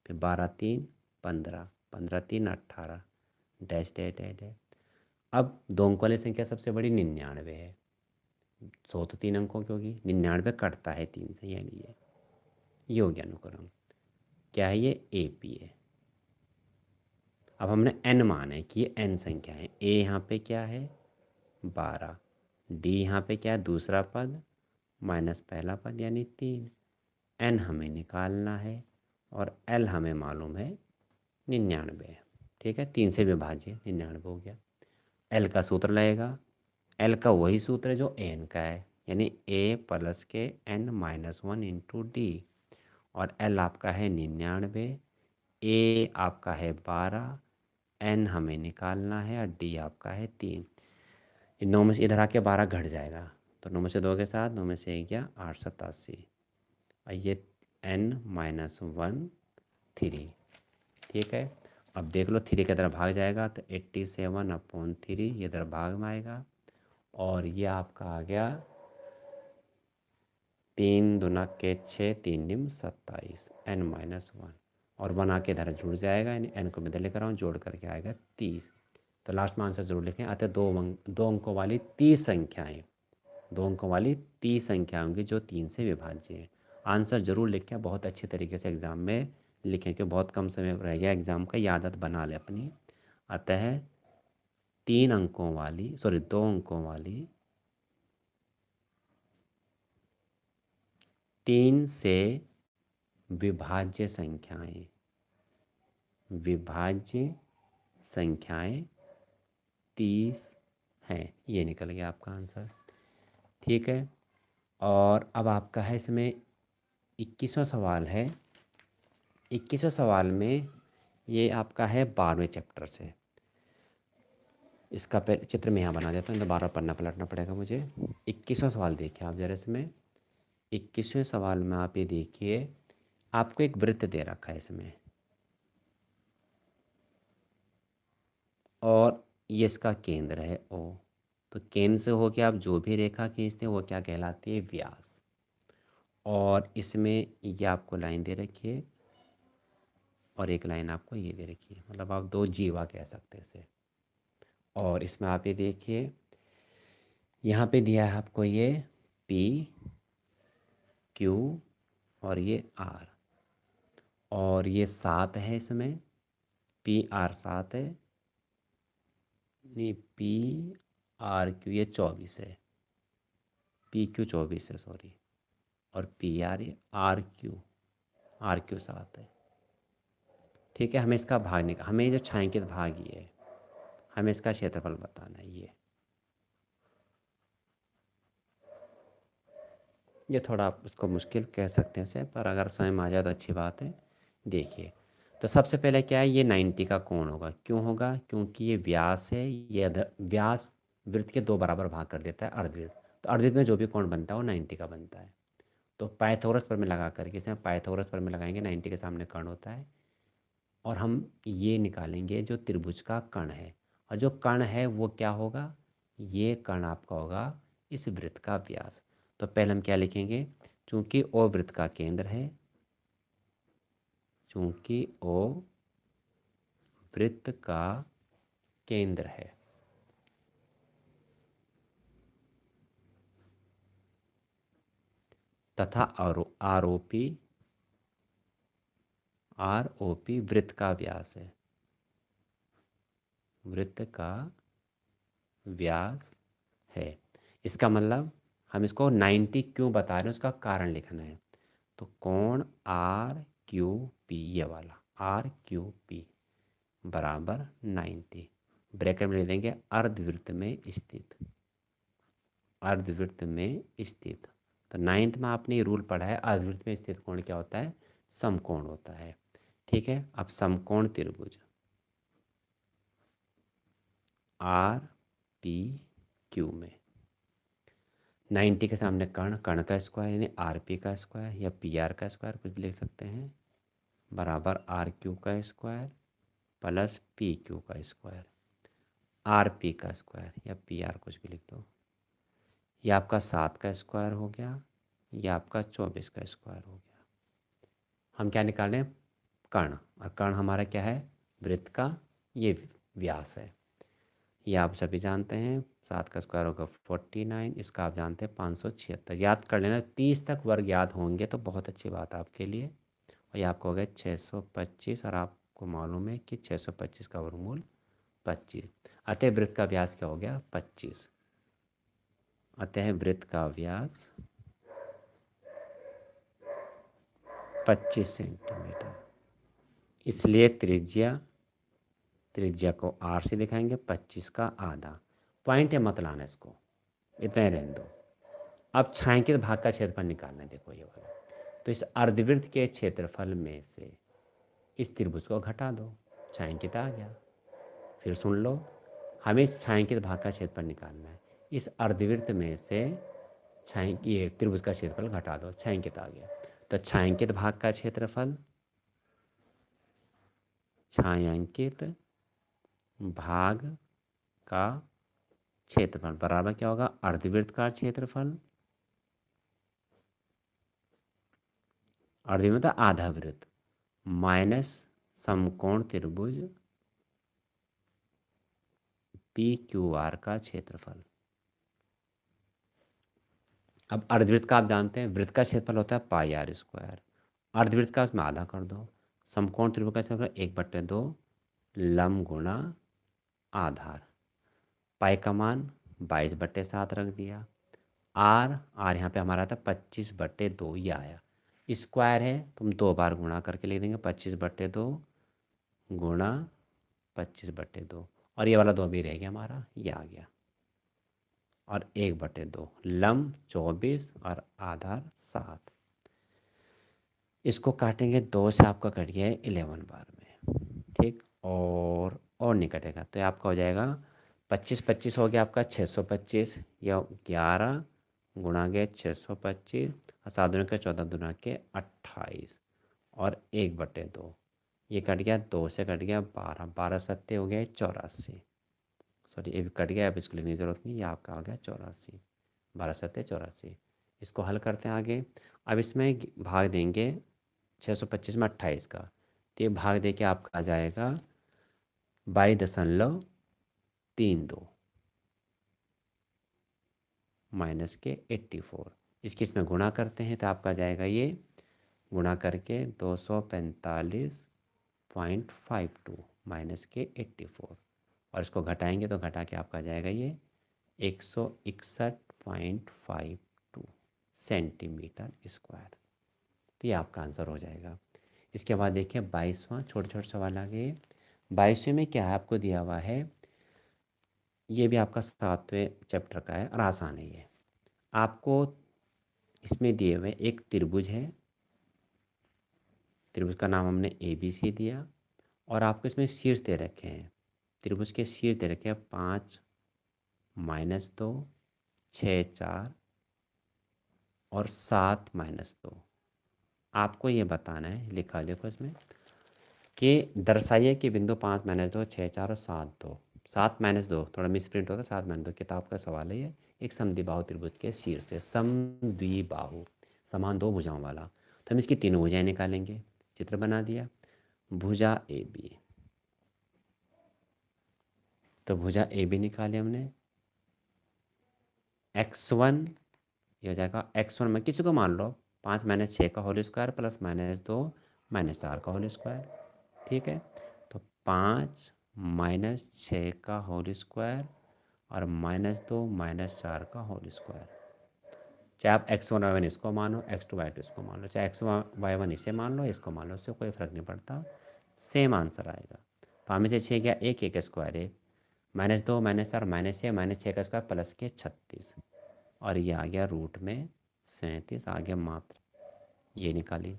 फिर 12 3 15, 15 3 18, डैश डैश डैश डैश। अब 2 अंक वाली संख्या सबसे बड़ी 99 है। 100 तो 3 अंकों की होगी, 99 कटता है 3 से, यानी ये हो गया अनुक्रम। क्या है ये? ए पी है। अब हमने n माना है कि ये n संख्या है। a यहाँ पे क्या है? 12, d यहाँ पे क्या है? दूसरा पद माइनस पहला पद यानी 3, n हमें निकालना है और l हमें मालूम है 99 है। ठीक है, 3 से विभाज्य 99 हो गया। l का सूत्र लगेगा, l का वही सूत्र है जो n का है, यानी a प्लस के n माइनस 1 इंटू डी। और l आपका है 99, a आपका है 12, n हमें निकालना है और d आपका है 3। 9 में से इधर आके 12 घट जाएगा, तो 9 में से 2 के साथ 9 में से 1 गया 8 87, और ये n माइनस 1 3। ठीक है, अब देख लो 3 के इधर भाग जाएगा तो 87/3 ये इधर भाग में आएगा, और ये आपका आ गया 3 दूना के 6, 3 निम 27, n माइनस 1, और 1 आके इधर जुड़ जाएगा, यानी n को मैं इधर लेकर आऊँ, जोड़ करके आएगा 30। तो लास्ट में आंसर जरूर लिखें। अतः 2 अंकों वाली 30 संख्याएं, 2 अंकों वाली 30 संख्या होंगी जो 3 से विभाज्य है। आंसर जरूर लिखें, बहुत अच्छे तरीके से एग्ज़ाम में लिखें, क्योंकि बहुत कम समय रह गया एग्ज़ाम का, ये आदत बना ले अपनी। अतः 2 अंकों वाली 3 से विभाज्य संख्याएं 30 हैं। ये निकल गया आपका आंसर। ठीक है, और अब आपका है इसमें 21वां सवाल है। 21वें सवाल में ये आपका है 12वें चैप्टर से। इसका चित्र मैं यहाँ बना देता हूँ, तो बार बार पढ़ना पलटना पड़ेगा मुझे। 21वां सवाल देखिए आप जरा इसमें। 21वें सवाल में आप ये देखिए, आपको एक वृत्त दे रखा है इसमें, और ये इसका केंद्र है O। तो केंद्र से होके आप जो भी रेखा खींचते हैं वो क्या कहलाती है? व्यास। और इसमें ये आपको लाइन दे रखी है, और एक लाइन आपको ये दे रखी है, मतलब आप 2 जीवा कह सकते हैं इसे। और इसमें आप ये देखिए, यहाँ पे दिया है आपको ये P Q और ये R, और ये 7 है इसमें, PR 7 है, नहीं PR Q ये 24 है, PQ 24 है सॉरी, और PR ये RQ 7 है। ठीक है, हमें इसका भाग निकाल, हमें जो छायांकित भाग ये है, हमें इसका क्षेत्रफल बताना है। ये थोड़ा आप उसको मुश्किल कह सकते हैं इसे, पर अगर समझ में आ जाए तो अच्छी बात है। देखिए, तो सबसे पहले क्या है, ये 90 का कोण होगा। क्यों होगा? क्योंकि ये व्यास है, ये व्यास वृत्त के 2 बराबर भाग कर देता है अर्धवृत्त। तो अर्धवृत्त में जो भी कोण बनता है वो 90 का बनता है। तो पाइथागोरस प्रमेय लगा करके, इसमें पाइथागोरस प्रमेय लगाएंगे, 90 के सामने कर्ण होता है, और हम ये निकालेंगे जो त्रिभुज का कर्ण है, और जो कर्ण है वो क्या होगा? ये कर्ण आपका होगा इस वृत्त का व्यास। तो पहले हम क्या लिखेंगे? चूंकि ओ वृत्त का केंद्र है, चूंकि ओ वृत्त का केंद्र है, तथा आरोपी वृत्त का व्यास है, वृत्त का व्यास है। इसका मतलब हम इसको 90 क्यों बता रहे हैं, उसका कारण लिखना है। तो कोण RQP, ये वाला RQP बराबर 90, ब्रैकेट में लिख देंगे अर्धवृत्त में स्थित, अर्धवृत्त में स्थित। तो 9th में आपने ये रूल पढ़ा है, अर्धवृत्त में स्थित कोण क्या होता है? समकोण होता है। ठीक है, अब समकोण त्रिभुज RPQ में 90 के सामने कर्ण, कर्ण का स्क्वायर यानी RP का स्क्वायर या PR का स्क्वायर, कुछ भी लिख सकते हैं, बराबर RQ का स्क्वायर प्लस PQ का स्क्वायर, RP का स्क्वायर या PR कुछ भी लिख दो। ये आपका 7 का स्क्वायर हो गया, ये आपका 24 का स्क्वायर हो गया। हम क्या निकाल रहे हैं? कर्ण, और कर्ण हमारा क्या है? वृत्त का ये व्यास है। ये आप सभी जानते हैं। 7 का स्क्वायर होगा 49, इसका आप जानते हैं 576। याद कर लेना, 30 तक वर्ग याद होंगे तो बहुत अच्छी बात है आपके लिए। और ये आपको हो गया 625, और आपको मालूम है कि 625 का वर्गमूल 25। अतः वृत्त का व्यास क्या हो गया? 25। अतः वृत्त का व्यास 25 सेंटीमीटर। इसलिए त्रिज्या को आर से दिखाएंगे, 25 का आधा। पॉइंट है, मत लाना इसको, इतना ही रहने दो। अब छायांकित भाग का क्षेत्रफल निकालना है, देखो ये वाला। तो इस अर्धवृत्त के क्षेत्रफल में से इस त्रिभुज को घटा दो, छायांकित आ गया। फिर सुन लो, हमें इस छायांकित भाग का क्षेत्रफल निकालना है। इस अर्धवृत्त में से ये त्रिभुज का क्षेत्रफल घटा दो, छायांकित आ गया। तो छायांकित भाग का क्षेत्रफल, छायांकित भाग का क्षेत्रफल बराबर क्या होगा? अर्धवृत्त का क्षेत्रफल, अर्धवृत्त मतलब आधा वृत्त, माइनस समकोण त्रिभुज पी क्यू आर का क्षेत्रफल। अब अर्धवृत्त का आप जानते हैं, वृत्त का क्षेत्रफल होता है पाई आर स्क्वायर, अर्धवृत्त का उसमें आधा कर दो। समकोण त्रिभुज का क्षेत्रफल 1/2 लंब गुणा आधार। पाई का मान 22/7 रख दिया। आर आर यहाँ पे हमारा था 25/2, ये आया। स्क्वायर है, तुम 2 बार गुणा करके लिख देंगे, 25/2 गुणा 25/2, और ये वाला 2 भी रह गया हमारा, ये आ गया। और 1/2 लंब 24 और आधार 7। इसको काटेंगे 2 से, आपका कट गया है 11 बार में, ठीक। और नहीं कटेगा, तो ये आपका हो जाएगा 25 हो गया आपका 625, या 11 गुणा गया 625, और 7 दूनी के 14 दूना के 28, और 1/2 ये कट गया, 2 से कट गया 12, 12 सत्ते हो गया 84। सॉरी, ये भी कट गया, अब इसको लिखने की ज़रूरत नहीं, ये आपका आ गया 84, 12 सत्ते 84। इसको हल करते हैं आगे। अब इसमें भाग देंगे 625 में 28 का, तो ये भाग दे के आपका आ जाएगा 22.32 माइनस के 84। इसकी इसमें गुणा करते हैं तो आपका जाएगा ये, गुणा करके 245.52 माइनस के 84, और इसको घटाएंगे तो घटा के आपका जाएगा ये 161.52 सेंटीमीटर स्क्वायर। तो ये आपका आंसर हो जाएगा। इसके बाद देखिए 22वां छोटे छोटे सवाल आ गए। 22वें में क्या है आपको दिया हुआ है, ये भी आपका 7वें चैप्टर का है और आसान है ये। आपको इसमें दिए हुए एक त्रिभुज है, त्रिभुज का नाम हमने ABC दिया, और आपको इसमें शीर्ष दे रखे हैं, त्रिभुज के शीर्ष दे रखे हैं 5 -2 6 4 और 7 -2। आपको ये बताना है, लिखा देखो इसमें कि दर्शाइए कि बिंदु 5 -2 6 4 और 7 2, 7 -2 थोड़ा मिस प्रिंट होता है, 7 -2 किताब का सवाल है ये। एक समद्विबाहु त्रिभुज के शीर्ष से, समद्विबाहु समान 2 भुजाओं वाला, तो हम इसकी तीनों भुजाएं निकालेंगे। चित्र बना दिया, भुजा AB, तो भुजा AB निकाले हमने। x1 ये हो जाएगा, x1 में किसी को मान लो 5 - 6 का होल स्क्वायर प्लस -2 -4 का होल स्क्वायर, ठीक है। तो 5 - 6 का होल स्क्वायर और -2 -4 का होल स्क्वायर। चाहे आप x1 y1 इसको मानो, x2 y2 इसको मान लो, चाहे x1 y1 इसे मान लो, इसको मान लो, उससे कोई फ़र्क नहीं पड़ता, सेम आंसर आएगा। 5 में से 6 गया, 1 1 स्क्वायर 1, -2 -4 -6 का स्क्वायर प्लस के 36, और ये आ गया रूट में 37 आ गया मात्र, ये निकाली।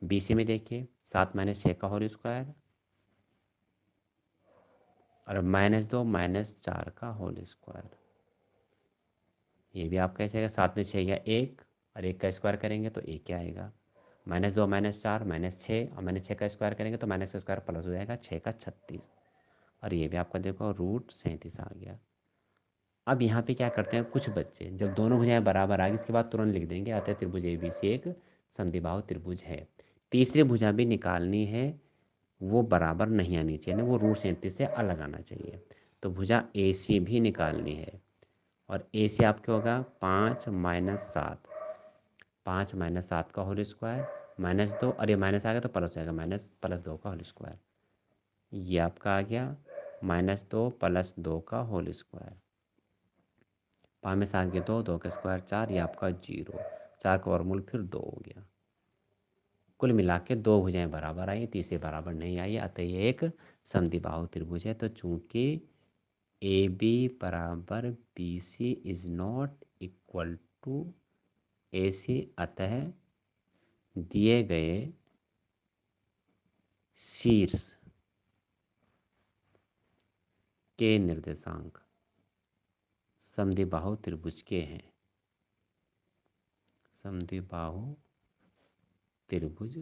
BC में देखिए 7 - 6 का होल स्क्वायर और -2 -4 का होल स्क्वायर, ये भी आपका ऐसे आएगा। 7 में 6 गया 1, और 1 का स्क्वायर करेंगे तो 1 क्या आएगा, -2 -4 -6, और -6 का स्क्वायर करेंगे तो माइनस का स्क्वायर प्लस हो जाएगा 6 का 36, और ये भी आपका देखो रूट 37 आ गया। अब यहाँ पे क्या करते हैं कुछ बच्चे, जब दोनों भुजाएं बराबर आ गई इसके बाद तुरंत लिख देंगे अतः त्रिभुज ABC एक समद्विबाहु त्रिभुज है। तीसरी भुजा भी निकालनी है, वो बराबर नहीं आनी चाहिए ना, वो रूट 37 से अलग आना चाहिए। तो भुजा AC भी निकालनी है और AC आपके होगा 5 - 7, 5 - 7 का होल स्क्वायर -2, और ये माइनस आ गया तो प्लस हो जाएगा, माइनस प्लस 2 का होल स्क्वायर। ये आपका आ गया -2 + 2 का होल स्क्वायर। 5 में 7 के 2, 2 का स्क्वायर 4, ये आपका 0, 4 का वर्गमूल फिर 2 हो गया। कुल मिला के दो भुजाएं बराबर आई, तीसरी बराबर नहीं आई, अतः ये एक समद्विबाहु त्रिभुज है। तो चूंकि AB बराबर BC is not equal to AC, अतः दिए गए शीर्ष के निर्देशांक समद्विबाहु त्रिभुज के हैं। समद्विबाहु त्रिभुज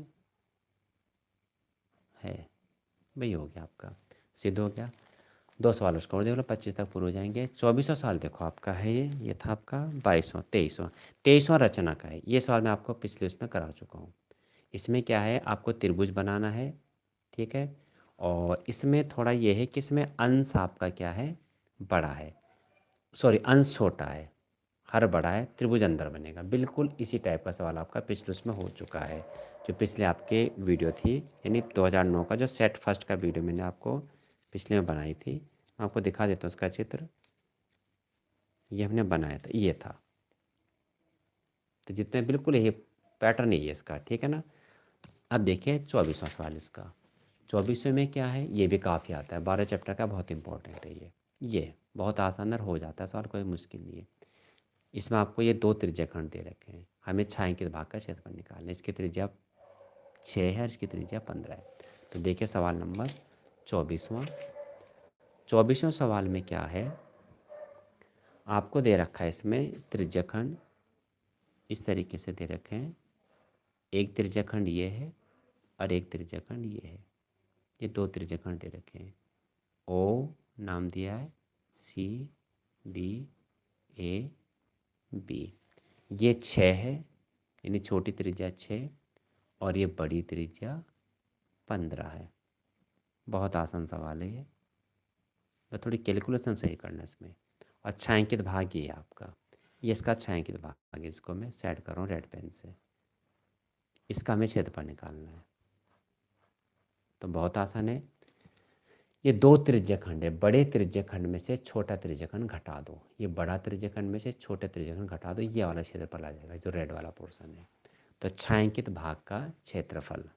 है। वही हो गया आपका, सिद्ध हो गया। 2 सवाल उसका और देख लो, 25 तक पूरे हो जाएंगे। 24वां सवाल देखो आपका है ये था आपका 22वां 23वां रचना का है। ये सवाल मैं आपको पिछले उसमें करा चुका हूँ। इसमें क्या है, आपको त्रिभुज बनाना है, ठीक है। और इसमें थोड़ा ये है कि इसमें अंश आपका क्या है, बड़ा है, सॉरी अंश छोटा है, हर बड़ा है, त्रिभुज अंदर बनेगा। बिल्कुल इसी टाइप का सवाल आपका पिछले उसमें हो चुका है, जो पिछले आपके वीडियो थी, यानी 2009 का जो सेट फर्स्ट का वीडियो मैंने आपको पिछले में बनाई थी। मैं आपको दिखा देता हूँ उसका चित्र, ये हमने बनाया था, ये था। तो जितने बिल्कुल यही पैटर्न ही है इसका, ठीक है ना। अब देखिए 24वां सवाल इसका। 24वें में क्या है, ये भी काफ़ी आता है, 12 चैप्टर का बहुत इंपॉर्टेंट है ये बहुत आसान हो जाता है सवाल, कोई मुश्किल नहीं है। इसमें आपको ये 2 त्रिज्याखंड दे रखे हैं, हमें छायांकित भाग का क्षेत्रफल निकालना है। इसकी त्रिज्या 6 है, इसकी त्रिज्या 15 है। तो देखिए सवाल नंबर 24वां सवाल में क्या है, आपको दे रखा है इसमें त्रिज्याखंड इस तरीके से दे रखे हैं। एक त्रिज्याखंड ये है और एक त्रिज्याखंड ये है, ये 2 त्रिज्याखंड दे रखे हैं। O नाम दिया है, CDAB। ये 6 है, यानी छोटी त्रिज्या 6 और ये बड़ी त्रिज्या 15 है। बहुत आसान सवाल है ये, तो थोड़ी कैलकुलेशन सही करना इसमें। और छायांकित भाग ये है आपका, ये इसका छायांकित भाग है, इसको मैं सेट कर रहा हूँ रेड पेन से। इसका हमें क्षेत्रफल निकालना है, तो बहुत आसान है। ये 2 त्रिज्याखंड है, बड़े त्रिज्याखंड में से छोटा त्रिज्याखंड घटा दो, ये बड़ा त्रिज्याखंड में से छोटे त्रिज्याखंड घटा दो, ये वाला क्षेत्रफल आ जाएगा जो रेड वाला पोर्शन है। तो छायांकित भाग का क्षेत्रफल,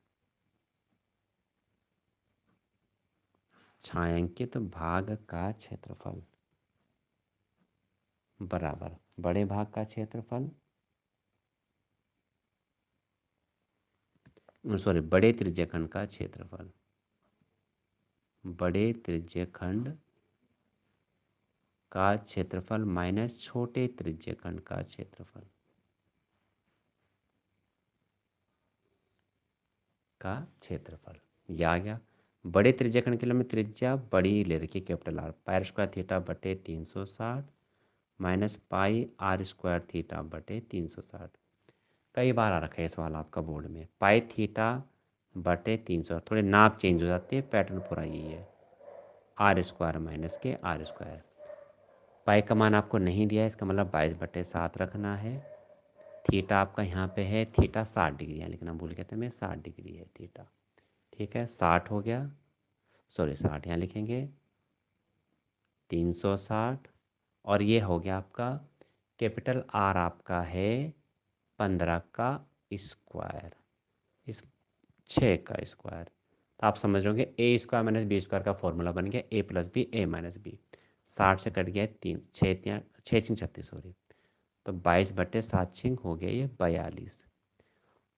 छायांकित भाग का क्षेत्रफल बराबर बड़े भाग का क्षेत्रफल, सॉरी बड़े त्रिज्याखंड का क्षेत्रफल, बड़े त्रिज्याखंड का क्षेत्रफल माइनस छोटे त्रिज्याखंड का क्षेत्रफल का क्षेत्रफल। ये आ गया। बड़े त्रिज्याखंड के लिए हमें त्रिज्या बड़ी ले रखी capital R, pi square theta बटे 360 minus pi R square theta बटे 360। कई बार आ रखा है सवाल आपका बोर्ड में, पाई थीटा बटे 300, थोड़े नाप चेंज हो जाते हैं, पैटर्न पूरा यही है, R स्क्वायर माइनस के R स्क्वायर। पाई का मान आपको नहीं दिया है, इसका मतलब 22/7 रखना है। थीटा आपका यहाँ पे है, थीटा 60 डिग्री है, लेकिन हम भूल गए थे, मैं 60 डिग्री है थीटा, ठीक है 60 हो गया, सॉरी 60 यहाँ लिखेंगे 360, और ये हो गया आपका कैपिटल R आपका है 15 का स्क्वायर, इस 6 का स्क्वायर। तो आप समझ रहे होंगे ए स्क्वायर माइनस बी स्क्वायर का फॉर्मूला बन गया A + B A - B। 60 से कट गया 3, 6 6 36, सॉरी, तो 22/7 छिंग हो गया ये 42।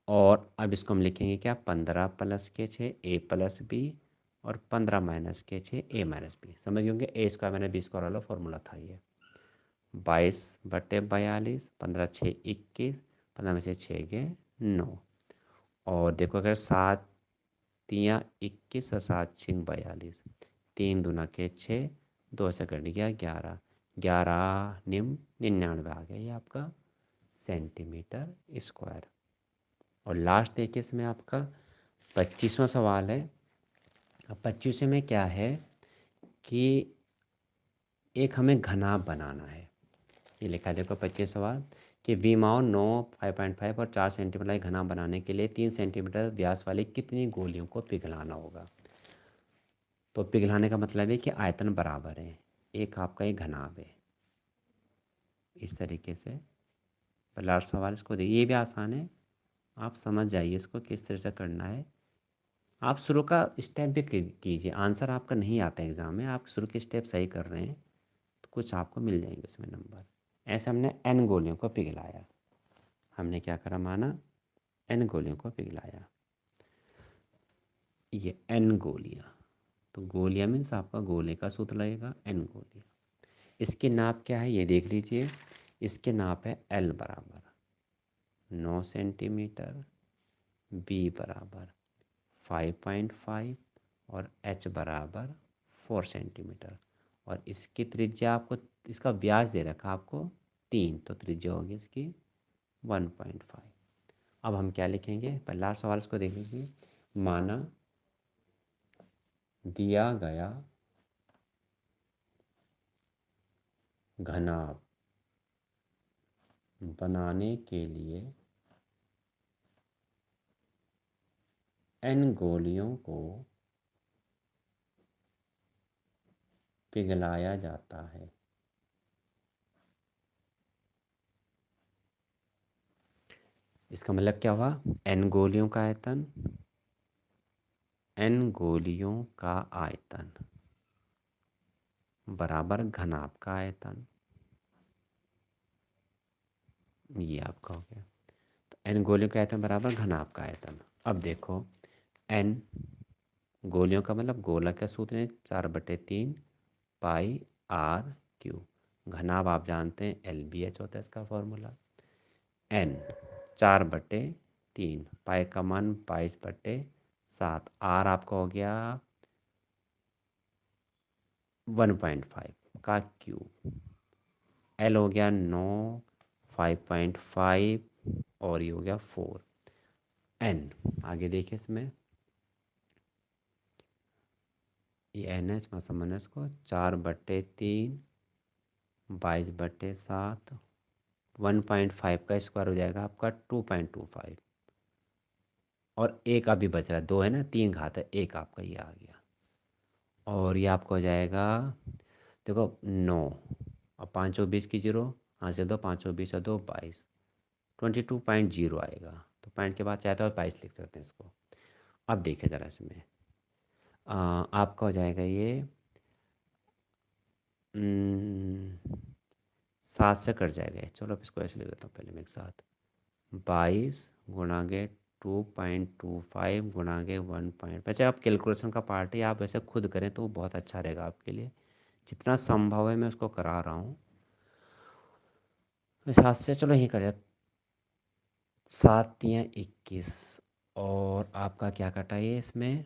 और अब इसको हम लिखेंगे क्या, 15 + के 6 A + B और 15 - के 6 A - B। समझ गए होंगे A square minus B square वाला फॉर्मूला था ये। 22/42, 15 × 6 = 21, 15 में से 6 गए 9। और देखो अगर 7 × 3 = 21 और 7 × 6 = 42, 3 × 2 = 6, 2 से कट गया 11, 11 निम 99 आ गया ये आपका सेंटीमीटर स्क्वायर। और लास्ट देखिए इसमें आपका 25वां सवाल है। अब 25वें में क्या है कि एक हमें घनाभ बनाना है। ये लिखा है देखो 25 सवाल कि विमाओं 9 5.5 और 4 सेंटीमीटर वाले घनाभ बनाने के लिए 3 सेंटीमीटर व्यास वाली कितनी गोलियों को पिघलाना होगा। तो पिघलाने का मतलब है कि आयतन बराबर है, एक आपका ये घनाभ है इस तरीके से। पर लास्ट सवाल इसको देखिए, ये भी आसान है, आप समझ जाइए इसको किस तरह से करना है। आप शुरू का स्टेप भी कीजिए, आंसर आपका नहीं आता एग्ज़ाम में, आप शुरू के स्टेप सही कर रहे हैं तो कुछ आपको मिल जाएंगे उसमें नंबर। ऐसे हमने n गोलियों को पिघलाया, हमने क्या करा माना n गोलियों को पिघलाया। ये n गोलियाँ, तो गोलियाँ मीन्स आपका गोले का सूत्र लगेगा n गोलियाँ। इसकी नाप क्या है ये देख लीजिए, इसके नाप है L बराबर 9 सेंटीमीटर, B बराबर 5.5 और H बराबर 4 सेंटीमीटर। और इसकी त्रिज्या आपको, इसका व्यास दे रखा आपको 3, तो त्रिज्या होगी इसकी 1.5। अब हम क्या लिखेंगे, पहला सवाल इसको देख लीजिए। माना दिया गया घनाभ बनाने के लिए n गोलियों को पिघलाया जाता है। इसका मतलब क्या हुआ, n गोलियों का आयतन, n गोलियों का आयतन बराबर घनाभ का आयतन, ये आपका हो गया। तो n गोलियों का आयतन बराबर घनाभ का आयतन। अब देखो n गोलियों का मतलब गोला का सूत्र है 4/3 पाई आर क्यू। घनाभ आप जानते हैं LBH होता है इसका फॉर्मूला। n 4/3, पाई का मान 22/7, आर आपका हो गया 1.5 का क्यूब, एल हो गया 9 5.5 और ये हो गया 4। एन आगे देखिए इसमें, ये एन है, इसमें समझना इसको 4/3 22/7 1.5 का स्क्वायर हो जाएगा आपका 2.25। और एक अभी बच रहा है, 2 है ना, 3 घात है, एक आपका ये आ गया। और ये आपको हो जाएगा देखो 9 और 5 20 की जीरो, हाँ से 2 5 20 और 2 22, 22.0 आएगा। तो पॉइंट के बाद चाहते हो 22 लिख सकते हैं इसको। अब देखिए ज़रा इसमें आपका हो जाएगा ये 7 से कट जाएगा। चलो अब इसको ऐसे ले लेता हूँ पहले मैं एक साथ, 22 गुणा के 2.25 गुणा के 1 वैसे आप कैलकुलेशन का पार्ट है, आप वैसे खुद करें तो बहुत अच्छा रहेगा आपके लिए। जितना संभव है मैं उसको करा रहा हूँ। सात से चलो यहीं कर जाए, 7 या 21। और आपका क्या कटा ये इसमें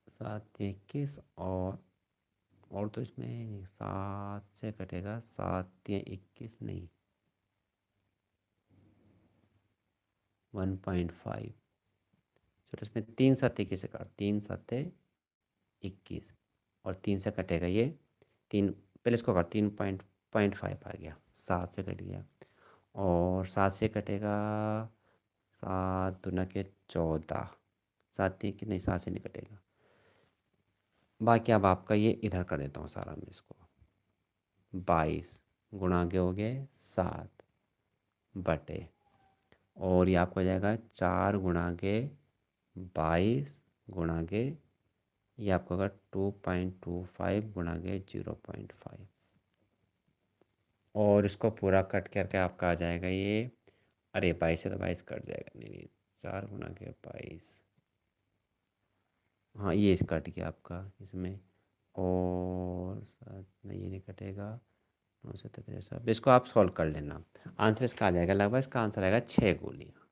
7 21 और तो इसमें 7 से कटेगा, 7 या 21 नहीं 1.5। चलो इसमें 3 7 21 से काट, 3 7 21 और 3 से कटेगा ये 3, पहले इसको काट, 3.5 आ गया, 7 से कट गया। और 7 से कटेगा 7 दूना के 14, 7 की नहीं, 7 से नहीं कटेगा। बाकी अब आपका ये इधर कर देता हूँ सारा मैं इसको, 22 गुणा के हो गए 7 बटे, और ये आपको हो जाएगा 4 गुणा के 22 गुणा के, ये आपको होगा 2.25 गुणा के 0.5। और इसको पूरा कट करके आपका आ जाएगा ये, अरे 22 से तो 22 कट जाएगा, नहीं नहीं 4 गुणा के 22, हाँ ये इस कट गया आपका इसमें। और नहीं ये नहीं कटेगा, 9 से 33, अब इसको आप सॉल्व कर लेना, आंसर इसका आ जाएगा लगभग, इसका आंसर आएगा 6 गोलियाँ।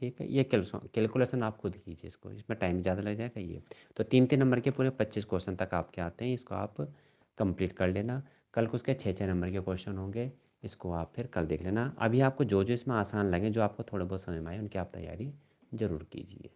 ठीक है, ये कैलकुलेशन आप खुद कीजिए, इसको इसमें टाइम ज़्यादा लग जाएगा ये। तो 3-3 नंबर के पूरे 25 क्वेश्चन तक आपके आते हैं, इसको आप कंप्लीट कर लेना। कल को उसके 6-6 नंबर के क्वेश्चन होंगे, इसको आप फिर कल देख लेना। अभी आपको जो जो इसमें आसान लगे, जो आपको थोड़ा बहुत समझ में आए, उनकी आप तैयारी ज़रूर कीजिए।